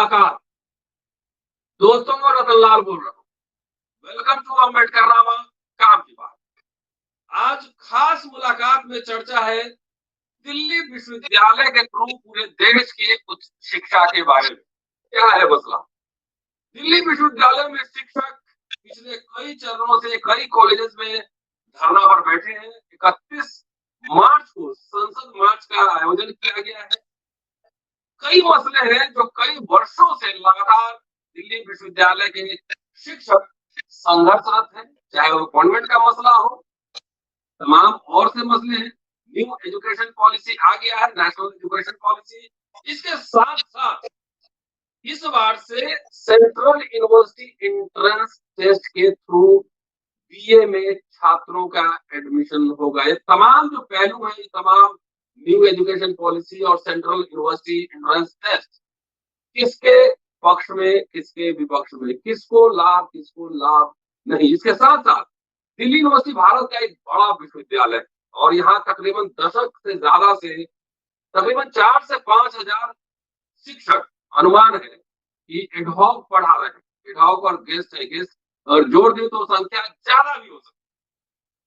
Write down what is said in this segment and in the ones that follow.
मुलाकात। दोस्तों को रतनलाल बोल रहा हूँ। वेलकम टू अम्बेडकर नामा काम की बात। आज खास मुलाकात में चर्चा है दिल्ली विश्वविद्यालय के थ्रू पूरे देश की उच्च शिक्षा के बारे में। क्या है मसला? दिल्ली विश्वविद्यालय में शिक्षक पिछले कई चरणों से कई कॉलेजेस में धरना पर बैठे हैं। 31 मार्च को संसद मार्च का आयोजन किया गया है। कई मसले हैं जो कई वर्षों से लगातार दिल्ली विश्वविद्यालय के शिक्षक संघर्षरत हैं, चाहे वो अपॉइंटमेंट का मसला हो, तमाम और से मसले हैं। न्यू एजुकेशन पॉलिसी आ गया है, नेशनल एजुकेशन पॉलिसी। इसके साथ साथ इस बार से सेंट्रल यूनिवर्सिटी एंट्रेंस टेस्ट के थ्रू बीए में छात्रों का एडमिशन होगा। ये तमाम जो पहलू है, ये तमाम न्यू एजुकेशन पॉलिसी और सेंट्रल यूनिवर्सिटी एंट्रेंस टेस्ट किसके पक्ष में, किसके विपक्ष में, किसको लाभ नहीं। इसके साथ साथ दिल्ली यूनिवर्सिटी भारत का एक बड़ा विश्वविद्यालय है और यहाँ तकरीबन दशक से ज्यादा से तकरीबन 4 से 5 हजार शिक्षक अनुमान है कि एडहॉक पढ़ा रहे हैं। एडहॉक और गेस्ट है, गेस्ट और जोड़ दे तो संख्या ज्यादा भी हो सकती है।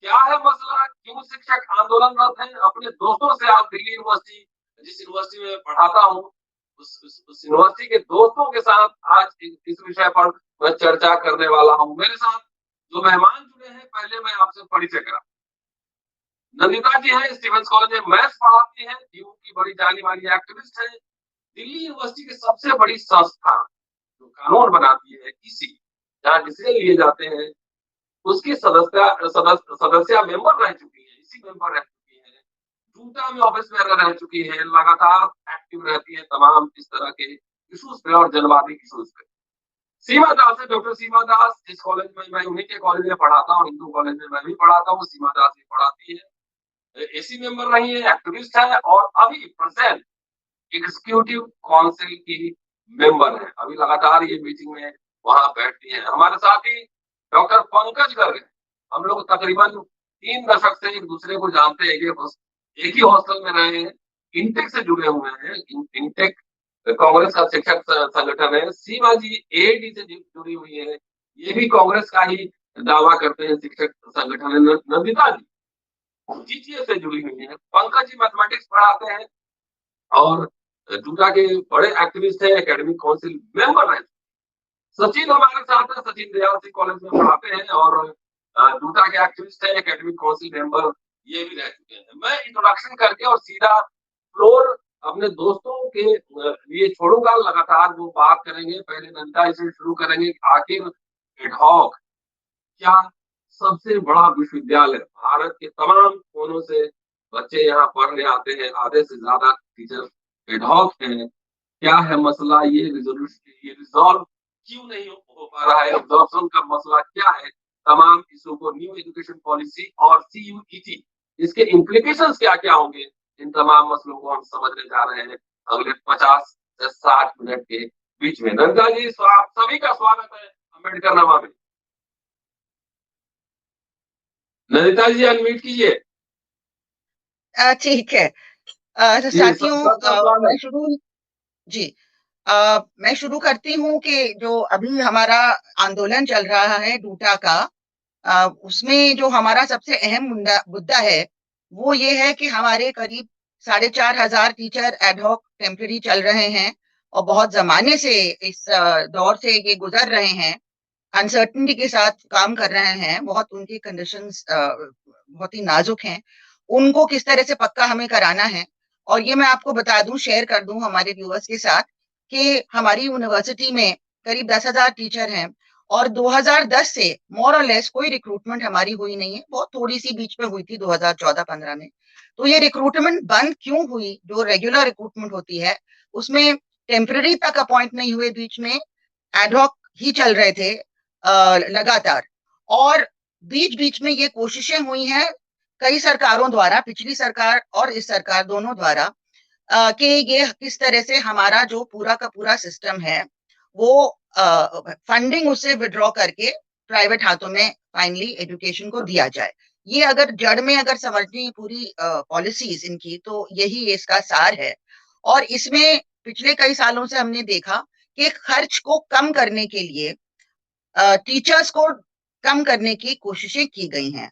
क्या है मसला? क्यों शिक्षक आंदोलनरत हैं? अपने दोस्तों से, आप दिल्ली यूनिवर्सिटी, जिस यूनिवर्सिटी में पढ़ाता हूँ, उस यूनिवर्सिटी के दोस्तों के साथ आज इस विषय पर मैं चर्चा करने वाला हूँ। मेरे साथ जो मेहमान जुड़े हैं, पहले मैं आपसे परिचय करा। नंदिता जी हैं, स्टीफेंस कॉलेज में मैथ्स पढ़ाती हैं, टीयू की बड़ी जानी मानी एक्टिविस्ट है। दिल्ली यूनिवर्सिटी की सबसे बड़ी संस्था जो कानून बनाती है, इसी जहाँ डिसीजन लिए जाते हैं, उसकी सदस्य मेंबर रह चुकी है, इसी मेंबर रह चुकी है। डूटा में ऑफिस में रह चुकी है, लगातार एक्टिव रहती है तमाम इस तरह के इश्यूज पे और जनवादी इश्यूज पे। सीमा दास है, डॉक्टर सीमा दास, जिस कॉलेज में मैं उन्हीं के कॉलेज में पढ़ाता हूँ, हिंदू कॉलेज में मैं भी पढ़ाता हूँ, सीमा दास भी पढ़ाती है। एसी मेंबर रही है, एक्टिविस्ट है और अभी प्रेजेंट एग्जीक्यूटिव काउंसिल की मेंबर है। अभी लगातार ये मीटिंग में वहां बैठती है। हमारे साथ ही डॉक्टर पंकज गर्ग है। हम लोग तकरीबन 3 दशक से एक दूसरे को जानते हैं, एक ही हॉस्टल में रहे हैं, इंटेक से जुड़े हुए हैं। इंटेक कांग्रेस का शिक्षक संगठन है। सीमा जी एडी से जुड़ी हुई है, ये भी कांग्रेस का ही दावा करते हैं, शिक्षक संगठन है। नंदिता जी जीटीए से जुड़ी हुई है। पंकज जी मैथमेटिक्स पढ़ाते हैं और डूटा के बड़े एक्टिविस्ट है, एकेडमिक काउंसिल मेंबर है। सचिन हमारे साथ है, सचिन दयाल सिंह कॉलेज में पढ़ाते हैं और डूटा के एक्टिविस्ट है, एकेडमिक काउंसिल मेंबर ये भी रह चुके हैं। मैं इंट्रोडक्शन करके और सीधा फ्लोर अपने दोस्तों के लिए छोड़ूंगा, लगातार वो बात करेंगे। पहले नंदा से शुरू करेंगे, आखिर एडहॉक क्या सबसे बड़ा विश्वविद्यालय, भारत के तमाम कोनों से बच्चे यहाँ पढ़ने आते हैं, आधे से ज्यादा टीचर एडहॉक हैं। क्या है मसला? ये रिजॉल्व क्यों नहीं हो पा रहा है? एब्जॉर्प्शन का मसला क्या है? तमाम इशू को, न्यू एजुकेशन पॉलिसी और सीयूईटी, इसके इम्प्लीकेशंस क्या क्या होंगे, इन तमाम मसलों को हम समझने जा रहे हैं अगले 50 से 60 मिनट के बीच में। नंदा जी, आप सभी का स्वागत है अम्बेडकर नामा में। नंदिता जी अनम्यूट कीजिए। ठीक है। तो साथियों, मैं शुरू जी मैं शुरू करती हूँ कि जो अभी हमारा आंदोलन चल रहा है डूटा का, उसमें जो हमारा सबसे अहम मुद्दा है वो ये है कि हमारे करीब 4,500 टीचर एडहॉक टेम्पररी चल रहे हैं और बहुत जमाने से इस दौर से ये गुजर रहे हैं, अनसर्टनिटी के साथ काम कर रहे हैं। बहुत उनकी कंडीशंस बहुत ही नाजुक हैं। उनको किस तरह से पक्का हमें कराना है, और ये मैं आपको बता दूं, शेयर कर दूं हमारे व्यूअर्स के साथ कि हमारी यूनिवर्सिटी में करीब 10,000 टीचर हैं और 2010 से मोर और लेस कोई रिक्रूटमेंट हमारी हुई नहीं है। बहुत थोड़ी सी बीच में हुई थी 2014-15 में। तो ये रिक्रूटमेंट बंद क्यों हुई? जो रेगुलर रिक्रूटमेंट होती है उसमें टेम्पररी तक अपॉइंट नहीं हुए, बीच में एडहॉक ही चल रहे थे लगातार। और बीच बीच में ये कोशिशें हुई हैं कई सरकारों द्वारा, पिछली सरकार और इस सरकार दोनों द्वारा, कि ये किस तरह से हमारा जो पूरा का पूरा सिस्टम है वो फंडिंग उससे विड्रॉ करके प्राइवेट हाथों में फाइनली एजुकेशन को दिया जाए। ये अगर जड़ में अगर समझनी पूरी पॉलिसीज इनकी, तो यही इसका सार है। और इसमें पिछले कई सालों से हमने देखा के खर्च को कम करने के लिए टीचर्स को कम करने की कोशिशें की गई हैं।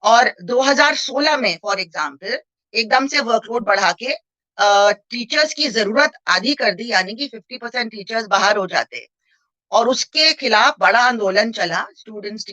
और 2016 में फॉर एग्जांपल एकदम से वर्कलोड बढ़ा के टीचर्स की जरूरत आधी कर दी, यानी कि 50% टीचर्स बाहर हो जाते। और उसके खिलाफ बड़ा आंदोलन चला, स्टूडेंट्स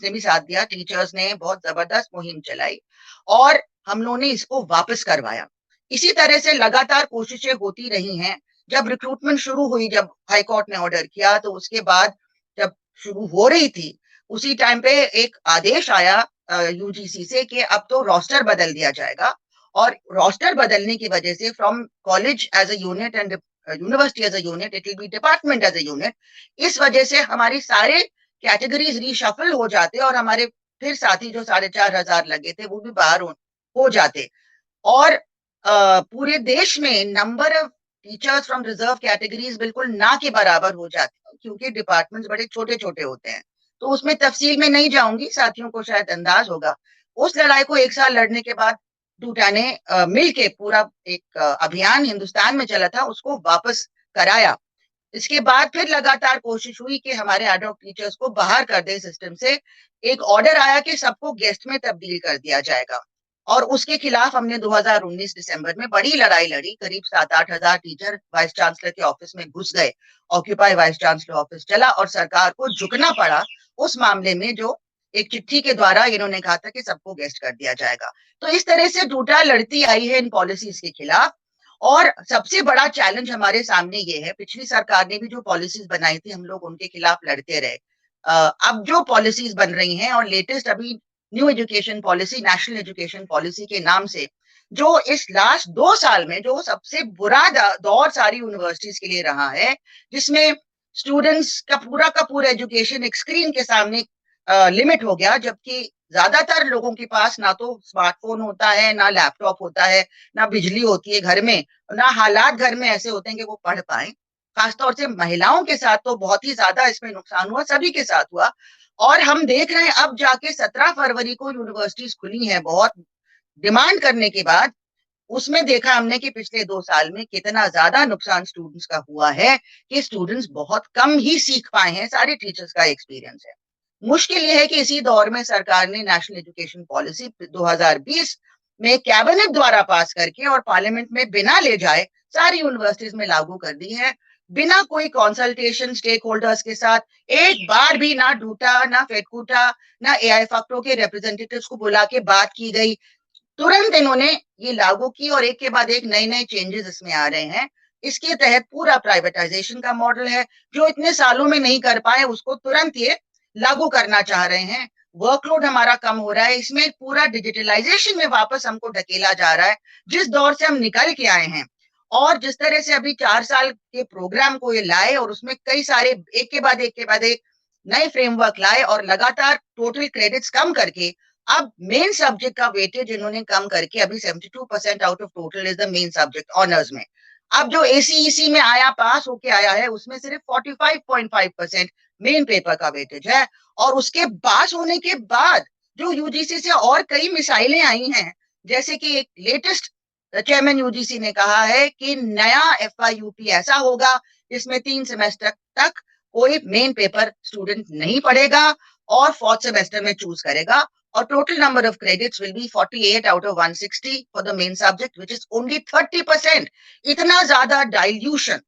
ने भी साथ दिया, टीचर्स ने बहुत जबरदस्त मुहिम चलाई और हम लोगों ने इसको वापस करवाया। इसी तरह से लगातार कोशिशें होती रही हैं। जब रिक्रूटमेंट शुरू हुई, जब हाई कोर्ट ने ऑर्डर किया, तो उसके बाद जब शुरू हो रही थी उसी टाइम पे एक आदेश आया यूजीसी से कि अब तो रोस्टर बदल दिया जाएगा। और रोस्टर बदलने की वजह से from college as a unit and university as a unit, it will be department as a unit. इस वजह से हमारी सारे कैटेगरीज रीशफल हो जाते और हमारे फिर साथी जो 4,500 लगे थे वो भी बाहर हो जाते। और पूरे देश में number of teachers from reserve categories बिल्कुल ना के बराबर हो जाते, क्योंकि डिपार्टमेंट्स बड़े छोटे छोटे होते हैं। तो उसमें तफसील में नहीं जाऊंगी, साथियों को शायद अंदाज होगा। उस लड़ाई को एक साल लड़ने के बाद डूटा ने मिल के पूरा एक अभियान हिंदुस्तान में चला था, उसको वापस कराया। इसके बाद फिर लगातार कोशिश हुई कि हमारे एडहॉक टीचर्स को बाहर कर दे सिस्टम से। एक ऑर्डर आया कि सबको गेस्ट में तब्दील कर दिया जाएगा और उसके खिलाफ हमने 2019 दिसंबर में बड़ी लड़ाई लड़ी। करीब 7-8 हजार टीचर वाइस चांसलर के ऑफिस में घुस गए, ऑक्यूपाई वाइस चांसलर ऑफिस चला और सरकार को झुकना पड़ा उस मामले में, जो एक चिट्ठी के द्वारा इन्होंने कहा था कि सबको गेस्ट कर दिया जाएगा। तो इस तरह से डूटा लड़ती आई है इन पॉलिसीज के खिलाफ। और सबसे बड़ा चैलेंज हमारे सामने ये है, पिछली सरकार ने भी जो पॉलिसीज बनाई थी हम लोग उनके खिलाफ लड़ते रहे। अब जो पॉलिसीज बन रही हैं और लेटेस्ट अभी new education policy, national education policy के नाम से, जो इस लास्ट 2 साल में जो सबसे बुरा दौर सारी यूनिवर्सिटीज के लिए रहा है, जिसमें स्टूडेंट्स का पूरा एजुकेशन एक स्क्रीन के सामने लिमिट हो गया, जबकि ज्यादातर लोगों के पास ना तो स्मार्टफोन होता है, ना लैपटॉप होता है, ना बिजली होती है घर में, ना हालात घर में ऐसे होते हैं कि वो पढ़ पाए। खासतौर से महिलाओं के साथ तो बहुत ही ज्यादा इसमें नुकसान हुआ, सभी के साथ हुआ। और हम देख रहे हैं अब जाके 17 फरवरी को यूनिवर्सिटीज खुली हैं बहुत डिमांड करने के बाद। उसमें देखा हमने कि पिछले 2 साल में कितना ज्यादा नुकसान स्टूडेंट्स का हुआ है कि स्टूडेंट्स बहुत कम ही सीख पाए हैं, सारे टीचर्स का एक्सपीरियंस है। मुश्किल यह है कि इसी दौर में सरकार ने नेशनल एजुकेशन पॉलिसी 2020 में कैबिनेट द्वारा पास करके और पार्लियामेंट में बिना ले जाए सारी यूनिवर्सिटीज में लागू कर दी है, बिना कोई कंसल्टेशन स्टेक होल्डर्स के साथ। एक बार भी ना डूटा, ना फेडकूटा, ना एआईएफएफटीओ के रिप्रेजेंटेटिव्स को बुला के बात की गई। तुरंत इन्होंने ये लागू की और एक के बाद एक नए नए चेंजेस इसमें आ रहे हैं। इसके तहत पूरा प्राइवेटाइजेशन का मॉडल है, जो इतने सालों में नहीं कर पाए उसको तुरंत ये लागू करना चाह रहे हैं। वर्कलोड हमारा कम हो रहा है, इसमें पूरा डिजिटलाइजेशन में वापस हमको ढकेला जा रहा है, जिस दौर से हम निकल के आए हैं। और जिस तरह से अभी 4 साल के प्रोग्राम को ये लाए और उसमें कई सारे एक के बाद एक नए फ्रेमवर्क लाए और लगातार टोटल क्रेडिट्स कम करके अब मेन सब्जेक्ट का वेटेज इन्होंने कम करके अभी 72% out of total is the main subject honours में। अब जो एसीईसी में आया, पास होके आया है, उसमें सिर्फ 45.5% मेन पेपर का वेटेज है। और उसके पास होने के बाद जो यूजीसी से और कई मिसाइलें आई हैं, जैसे कि एक लेटेस्ट चेयरमैन यूजीसी ने कहा है कि नया एफआईयूपी ऐसा होगा जिसमें 3 सेमेस्टर तक कोई मेन पेपर स्टूडेंट नहीं पढ़ेगा और 4th सेमेस्टर में चूज करेगा। और total number of credits will B 48 out of 160 for the main subject, which is only 30%। इतना ज्यादा डाइल्यूशन।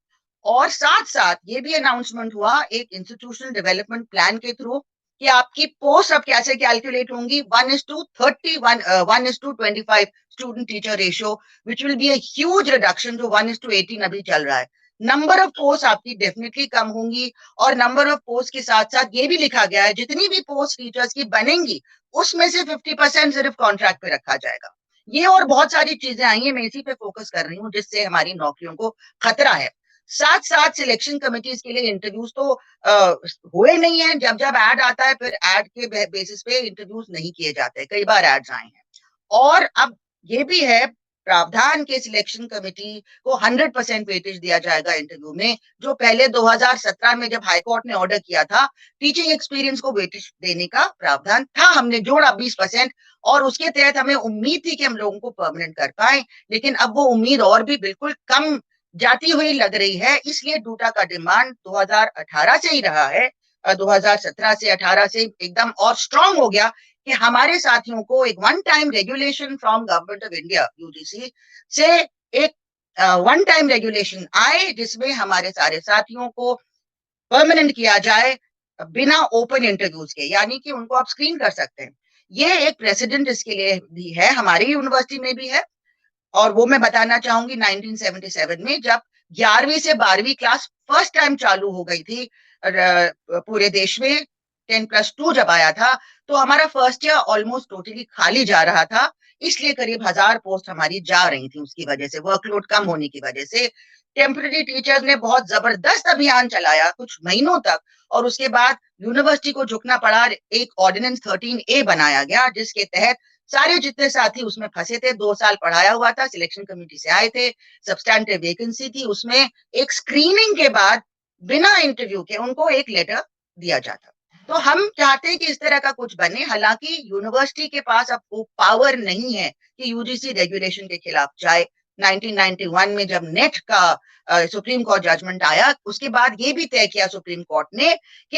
और साथ साथ ये भी अनाउंसमेंट हुआ एक इंस्टीट्यूशनल डेवलपमेंट प्लान के थ्रू कि आपकी पोस्ट अब कैसे कैलकुलेट होंगी, 1:30, 1:25 student teacher ratio, which will be a huge reduction, जो 1:18 अभी चल रहा है। नंबर ऑफ पोस्ट आपकी डेफिनेटली कम होंगी और नंबर ऑफ पोस्ट के साथ साथ ये भी लिखा गया है जितनी भी पोस्ट टीचर्स की बनेंगी उसमें से 50% सिर्फ कॉन्ट्रैक्ट पे रखा जाएगा। ये और बहुत सारी चीजें आई हैं, मैं इसी पे फोकस कर रही हूँ, जिससे हमारी नौकरियों को खतरा है। साथ साथ सिलेक्शन कमिटीज के लिए इंटरव्यूज तो हुए नहीं है। जब जब ऐड आता है फिर ऐड के बेसिस पे इंटरव्यूज नहीं किए जाते, कई बार एड्स आए हैं। और अब ये भी है प्रावधान के सिलेक्शन कमेटी को 100% वेटेज दिया जाएगा इंटरव्यू में, जो पहले 2017 में जब हाईकोर्ट ने ऑर्डर किया था टीचिंग एक्सपीरियंस को वेटेज देने का प्रावधान था, हमने जोड़ा 20%। और उसके तहत हमें उम्मीद थी कि हम लोगों को परमानेंट कर पाए, लेकिन अब वो उम्मीद और भी बिल्कुल कम जाती हुई लग रही है। इसलिए डूटा का डिमांड 2018 से ही रहा है, 2017 से 18 से एकदम और स्ट्रांग हो गया कि हमारे साथियों को एक one time regulation from government of India UGC से एक वन टाइम रेगुलेशन आए जिसमें हमारे सारे साथियों को परमानेंट किया जाए बिना ओपन इंटरव्यूज के, यानी कि उनको आप स्क्रीन कर सकते हैं। ये एक प्रेसिडेंट इसके लिए भी है, हमारी यूनिवर्सिटी में भी है। और वो मैं बताना चाहूंगी 1977 में जब 11वीं से 12वीं क्लास फर्स्ट टाइम चालू हो गई थी पूरे देश में, 10+2 जब आया था, तो हमारा फर्स्ट ईयर ऑलमोस्ट टोटली खाली जा रहा था। इसलिए करीब 1000 पोस्ट हमारी जा रही थी, उसकी वजह से, वर्कलोड कम होने की वजह से। टेम्पररी टीचर्स ने बहुत जबरदस्त अभियान चलाया कुछ महीनों तक, और उसके बाद यूनिवर्सिटी को झुकना पड़ा। एक ऑर्डिनेंस 13A बनाया गया जिसके तहत सारे जितने साथी उसमें फंसे थे, 2 साल पढ़ाया हुआ था, सिलेक्शन कमेटी से आए थे, सब्सटैंटिव वैकेंसी थी, उसमें एक स्क्रीनिंग के बाद बिना इंटरव्यू के उनको एक लेटर दिया जाता। तो हम चाहते हैं कि इस तरह का कुछ बने। हालांकि यूनिवर्सिटी के पास अब वो पावर नहीं है कि यूजीसी रेगुलेशन के खिलाफ जाए। 1991 में जब नेट का सुप्रीम कोर्ट जजमेंट आया, उसके बाद ये भी तय किया सुप्रीम कोर्ट ने कि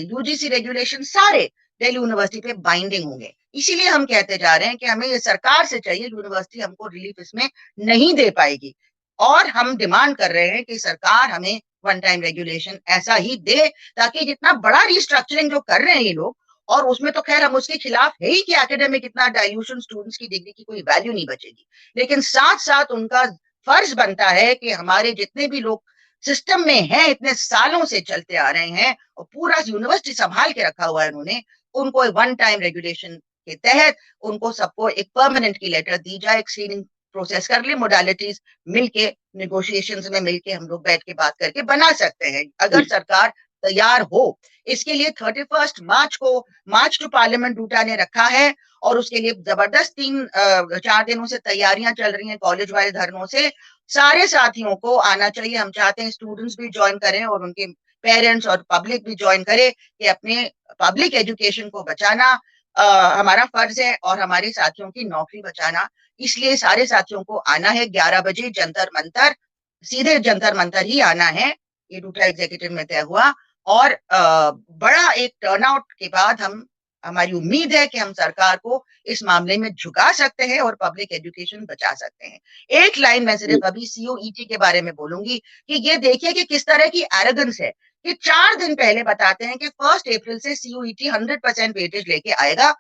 यूजीसी रेगुलेशन सारे दिल्ली यूनिवर्सिटी पे बाइंडिंग होंगे। इसीलिए हम कहते जा रहे हैं कि हमें ये सरकार से चाहिए, यूनिवर्सिटी हमको रिलीफ इसमें नहीं दे पाएगी। और हम डिमांड कर रहे हैं कि सरकार हमें वन टाइम रेगुलेशन ऐसा ही दे ताकि जितना बड़ा रिस्ट्रक्चरिंग जो कर रहे हैं ये लोग, और उसमें तो खैर हम उसके खिलाफ है ही कि एकेडमिक इतना डाइल्यूशन, स्टूडेंट्स की डिग्री की कोई वैल्यू नहीं बचेगी, लेकिन साथ साथ उनका फर्ज बनता है कि हमारे जितने भी लोग सिस्टम में हैं, इतने सालों से चलते आ रहे हैं और पूरा यूनिवर्सिटी संभाल के रखा हुआ है उन्होंने, उनको वन टाइम रेगुलेशन के तहत उनको सबको एक परमानेंट की लेटर दी जाए, एक स्क्रीनिंग प्रोसेस कर ले, मोडालिटीज मिलके, नेगोशिएशंस में मिलके हम लोग बैठ के बात करके बना सकते हैं अगर सरकार तैयार हो। इसके लिए 31 मार्च को मार्च टू पार्लियामेंट डूटा ने रखा है, और उसके लिए जबरदस्त 4 दिनों से तैयारियां चल रही हैं कॉलेज वाले धरनों से। सारे साथियों को आना चाहिए। हम चाहते हैं स्टूडेंट्स भी ज्वाइन करें और उनके पेरेंट्स और पब्लिक भी ज्वाइन करे कि अपने पब्लिक एजुकेशन को बचाना हमारा फर्ज है और हमारे साथियों की नौकरी बचाना। इसलिए सारे साथियों को आना है 11 बजे जंतर मंतर, सीधे जंतर मंतर ही आना है, ये डूटा एग्जीक्यूटिव में तय हुआ। और बड़ा एक टर्नआउट के बाद हमारी उम्मीद है कि हम सरकार को इस मामले में झुका सकते हैं और पब्लिक एजुकेशन बचा सकते हैं। एक लाइन मैं सिर्फ अभी सीओईटी के बारे में बोलूंगी कि ये देखिए कि किस तरह की एरोगेंस है कि 4 दिन पहले बताते हैं कि 1 अप्रैल से सीओईटी 100% वेटेज लेके आएगा।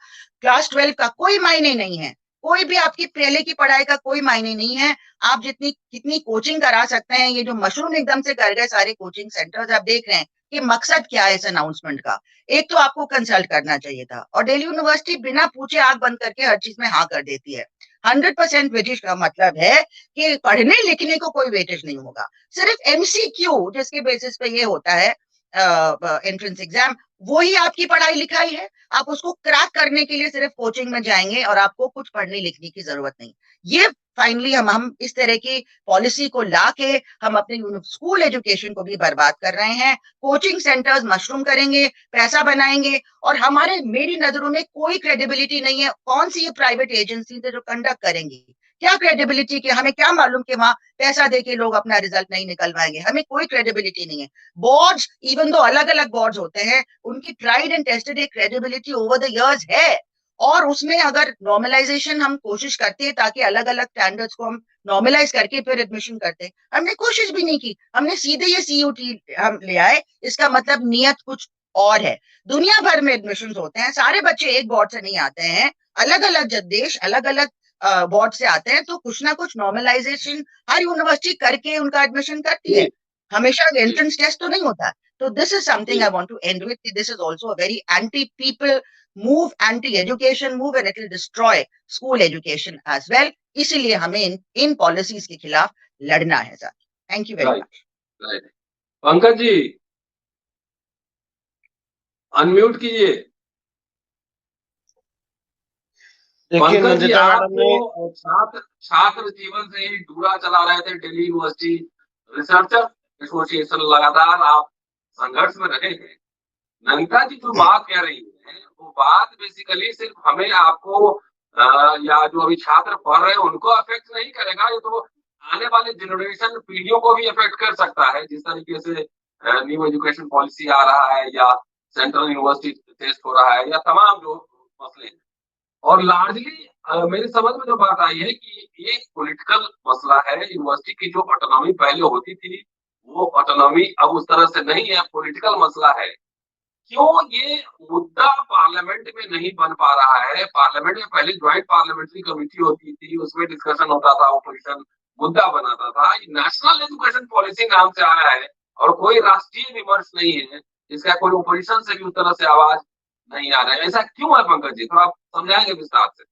क्लास 12 का कोई मायने नहीं है, कोई भी आपकी पहले की पढ़ाई का कोई मायने नहीं है। आप जितनी कितनी कोचिंग करा सकते हैं, ये जो मशरूम एकदम से कर गए सारे कोचिंग सेंटर्स, आप देख रहे हैं कि मकसद क्या है इस अनाउंसमेंट का। एक तो आपको कंसल्ट करना चाहिए था, और दिल्ली यूनिवर्सिटी बिना पूछे आंख बंद करके हर चीज में हाँ कर देती है। 100% वेटेज का मतलब है कि पढ़ने लिखने को कोई वेटेज नहीं होगा, सिर्फ एमसीक्यू जिसके बेसिस पे ये होता है एंट्रेंस एग्जाम, वो ही आपकी पढ़ाई लिखाई है। आप उसको क्रैक करने के लिए सिर्फ कोचिंग में जाएंगे और आपको कुछ पढ़ने लिखने की जरूरत नहीं। ये फाइनली हम इस तरह की पॉलिसी को लाके हम अपने स्कूल एजुकेशन को भी बर्बाद कर रहे हैं। कोचिंग सेंटर्स मशरूम करेंगे, पैसा बनाएंगे, और हमारे मेरी नजरों में कोई क्रेडिबिलिटी नहीं है। कौन सी ये प्राइवेट एजेंसी है जो कंडक्ट करेंगी, क्या क्रेडिबिलिटी की, हमें क्या मालूम कि वहां पैसा देके लोग अपना रिजल्ट नहीं निकलवाएंगे, हमें कोई क्रेडिबिलिटी नहीं है। बोर्ड्स इवन दो अलग अलग बोर्ड्स होते हैं, उनकी ट्राइड एंड टेस्टेड एक क्रेडिबिलिटी ओवर द इयर्स है, और उसमें अगर नॉर्मलाइजेशन हम कोशिश करते हैं ताकि अलग अलग स्टैंडर्ड्स को हम नॉर्मलाइज करके फिर एडमिशन करते हैं, हमने कोशिश भी नहीं की, हमने सीधे ये सीयूटी हम ले आए। इसका मतलब नियत कुछ और है। दुनिया भर में एडमिशन होते हैं, सारे बच्चे एक बोर्ड से नहीं आते हैं, अलग अलग देश अलग अलग बोर्ड से आते हैं, तो कुछ ना कुछ नॉर्मलाइजेशन हर यूनिवर्सिटी करके उनका एडमिशन करती है, हमेशा एंट्रेंस टेस्ट तो नहीं होता। तो this is something I want to end with, this is also a very anti people move, anti-education move, and it will destroy school education as well. इसीलिए हमें इन पॉलिसीज के खिलाफ लड़ना है सर। Thank you very much. Pankaj ji unmute कीजिए। पंकज जी आप तो छात्र जीवन से ही डूरा चला रहे थे, दिल्ली यूनिवर्सिटी रिसर्चर एसोसिएशन लगातार आप संघर्ष में रहे हैं। नमिता जी जो बात कह रही है वो बात बेसिकली सिर्फ हमें आपको या जो अभी छात्र पढ़ रहे हैं उनको अफेक्ट नहीं करेगा, ये तो आने वाले जनरेशन पीढ़ियों को भी अफेक्ट कर सकता है, जिस तरीके से न्यू एजुकेशन पॉलिसी आ रहा है या सेंट्रल यूनिवर्सिटी टेस्ट हो रहा है या तमाम जो मसले हैं। और लार्जली मेरी समझ में जो बात आई है कि ये पॉलिटिकल मसला है। यूनिवर्सिटी की जो ऑटोनॉमी पहले होती थी, वो ऑटोनॉमी अब उस तरह से नहीं है, पॉलिटिकल मसला है। क्यों ये मुद्दा पार्लियामेंट में नहीं बन पा रहा है? पार्लियामेंट में पहले ज्वाइंट पार्लियामेंट्री कमेटी होती थी, उसमें डिस्कशन होता था, ओपोजिशन मुद्दा बनाता था। नेशनल एजुकेशन पॉलिसी नाम से आया है और कोई राष्ट्रीय विमर्श नहीं है, इसका कोई ओपोजिशन से भी उस तरह से आवाज नहीं आ रहा है। ऐसा क्यों है पंकज जी? थोड़ा आप समझाएंगे विस्तार से?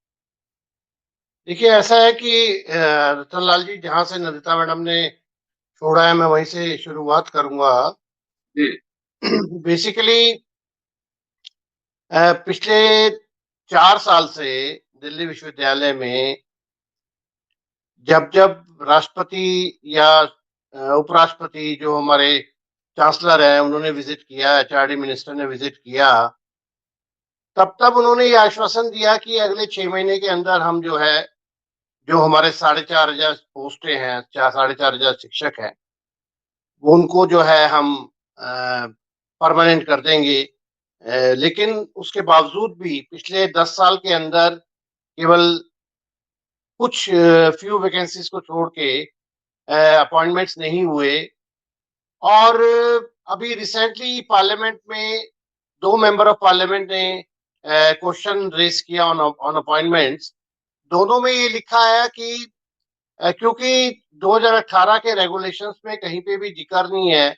देखिए, ऐसा है कि रतन लाल जी, जहां से नंदिता मैडम ने छोड़ा है मैं वहीं से शुरुआत करूंगा। जी। बेसिकली पिछले 4 साल से दिल्ली विश्वविद्यालय में जब जब राष्ट्रपति या उपराष्ट्रपति, जो हमारे चांसलर हैं, उन्होंने विजिट किया, एचआरडी मिनिस्टर ने विजिट किया, तब तब उन्होंने ये आश्वासन दिया कि अगले 6 महीने के अंदर हम जो है, जो हमारे 4,500 पोस्टें हैं, 4,500 शिक्षक हैं, वो उनको जो है हम परमानेंट कर देंगे। लेकिन उसके बावजूद भी पिछले 10 साल के अंदर केवल कुछ फ्यू वैकेंसीज को छोड़ के अपॉइंटमेंट्स नहीं हुए। और अभी रिसेंटली पार्लियामेंट में 2 मेंबर ऑफ पार्लियामेंट ने क्वेश्चन रेज किया ऑन अपॉइंटमेंट्स। दोनों में ये लिखा है कि क्योंकि 2018 के रेगुलेशंस में कहीं पे भी जिक्र नहीं है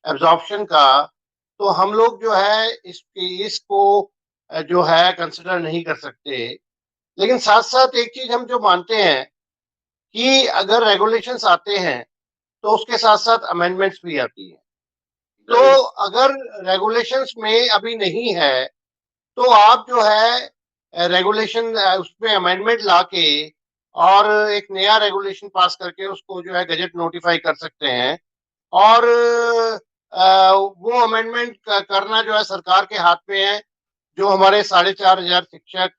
एब्जॉर्प्शन का, तो हम लोग जो है इसको जो है कंसिडर नहीं कर सकते। लेकिन साथ साथ एक चीज हम जो मानते हैं कि अगर रेगुलेशंस आते हैं तो उसके साथ साथ अमेंडमेंट्स भी आती हैं। तो अगर रेगुलेशंस में अभी नहीं है तो आप जो है रेगुलेशन उसमें अमेंडमेंट लाके और एक नया रेगुलेशन पास करके उसको जो है गजट नोटिफाई कर सकते हैं। और वो अमेंडमेंट करना जो है सरकार के हाथ में है। जो हमारे 4,500 शिक्षक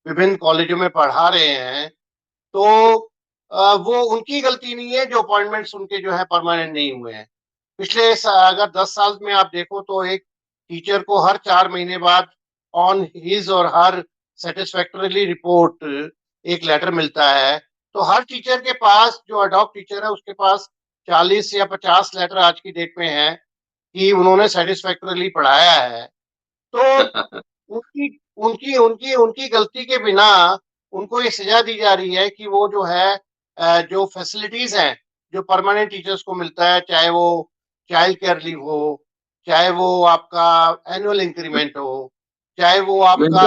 विभिन्न कॉलेजों में पढ़ा रहे हैं, तो वो उनकी गलती नहीं है जो अपॉइंटमेंट्स उनके जो है परमानेंट नहीं हुए हैं। पिछले अगर 10 साल में आप देखो तो एक टीचर को हर 4 महीने बाद ऑन हिज और हर सेटिस्फैक्टरीली रिपोर्ट एक लेटर मिलता है। तो हर टीचर के पास, जो अडॉप्ट टीचर है उसके पास 40 या 50 लेटर आज की डेट में है कि उन्होंने सेटिस्फैक्टरीली पढ़ाया है। तो उनकी उनकी उनकी उनकी गलती के बिना उनको ये सजा दी जा रही है कि वो जो है जो फैसिलिटीज हैं जो परमानेंट टीचर्स को मिलता है, चाहे वो चाइल्ड केयर लीव हो, चाहे वो आपका एनुअल इंक्रीमेंट हो, चाहे वो आपका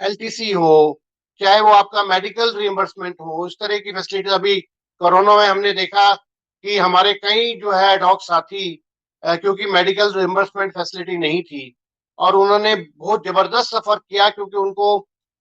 एलटीसी हो, चाहे वो आपका मेडिकल रिइंबर्समेंट हो, इस तरह की फैसिलिटी। अभी कोरोना में हमने देखा कि हमारे कई जो है डॉग साथी, क्योंकि मेडिकल रिइंबर्समेंट फैसिलिटी नहीं थी और उन्होंने बहुत जबरदस्त सफर किया, क्योंकि उनको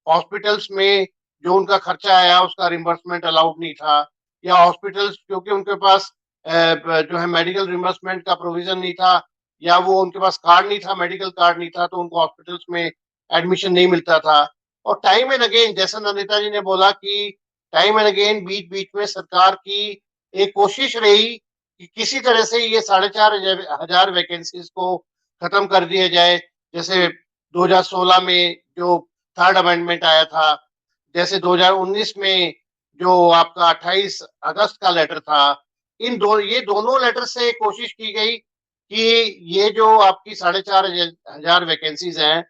हॉस्पिटल्स में जो उनका खर्चा आया उसका रिइंबर्समेंट अलाउड नहीं था, या हॉस्पिटल्स क्योंकि उनके पास जो है मेडिकल रिइंबर्समेंट का प्रोविजन नहीं था, या वो उनके पास कार्ड नहीं था, मेडिकल कार्ड नहीं था, तो उनको हॉस्पिटल्स में एडमिशन नहीं मिलता था। और टाइम एंड अगेन, जैसा नंदिता जी ने बोला कि टाइम एंड अगेन बीच बीच में सरकार की एक कोशिश रही कि किसी तरह से ये 4,500 वैकेंसीज को खत्म कर दिया जाए। जैसे 2016 में जो थर्ड अमेंडमेंट आया था, जैसे 2019 में जो आपका 28 अगस्त का लेटर था, ये दोनों लेटर से कोशिश की गई कि ये जो आपकी 4,500 वैकेंसीज हैं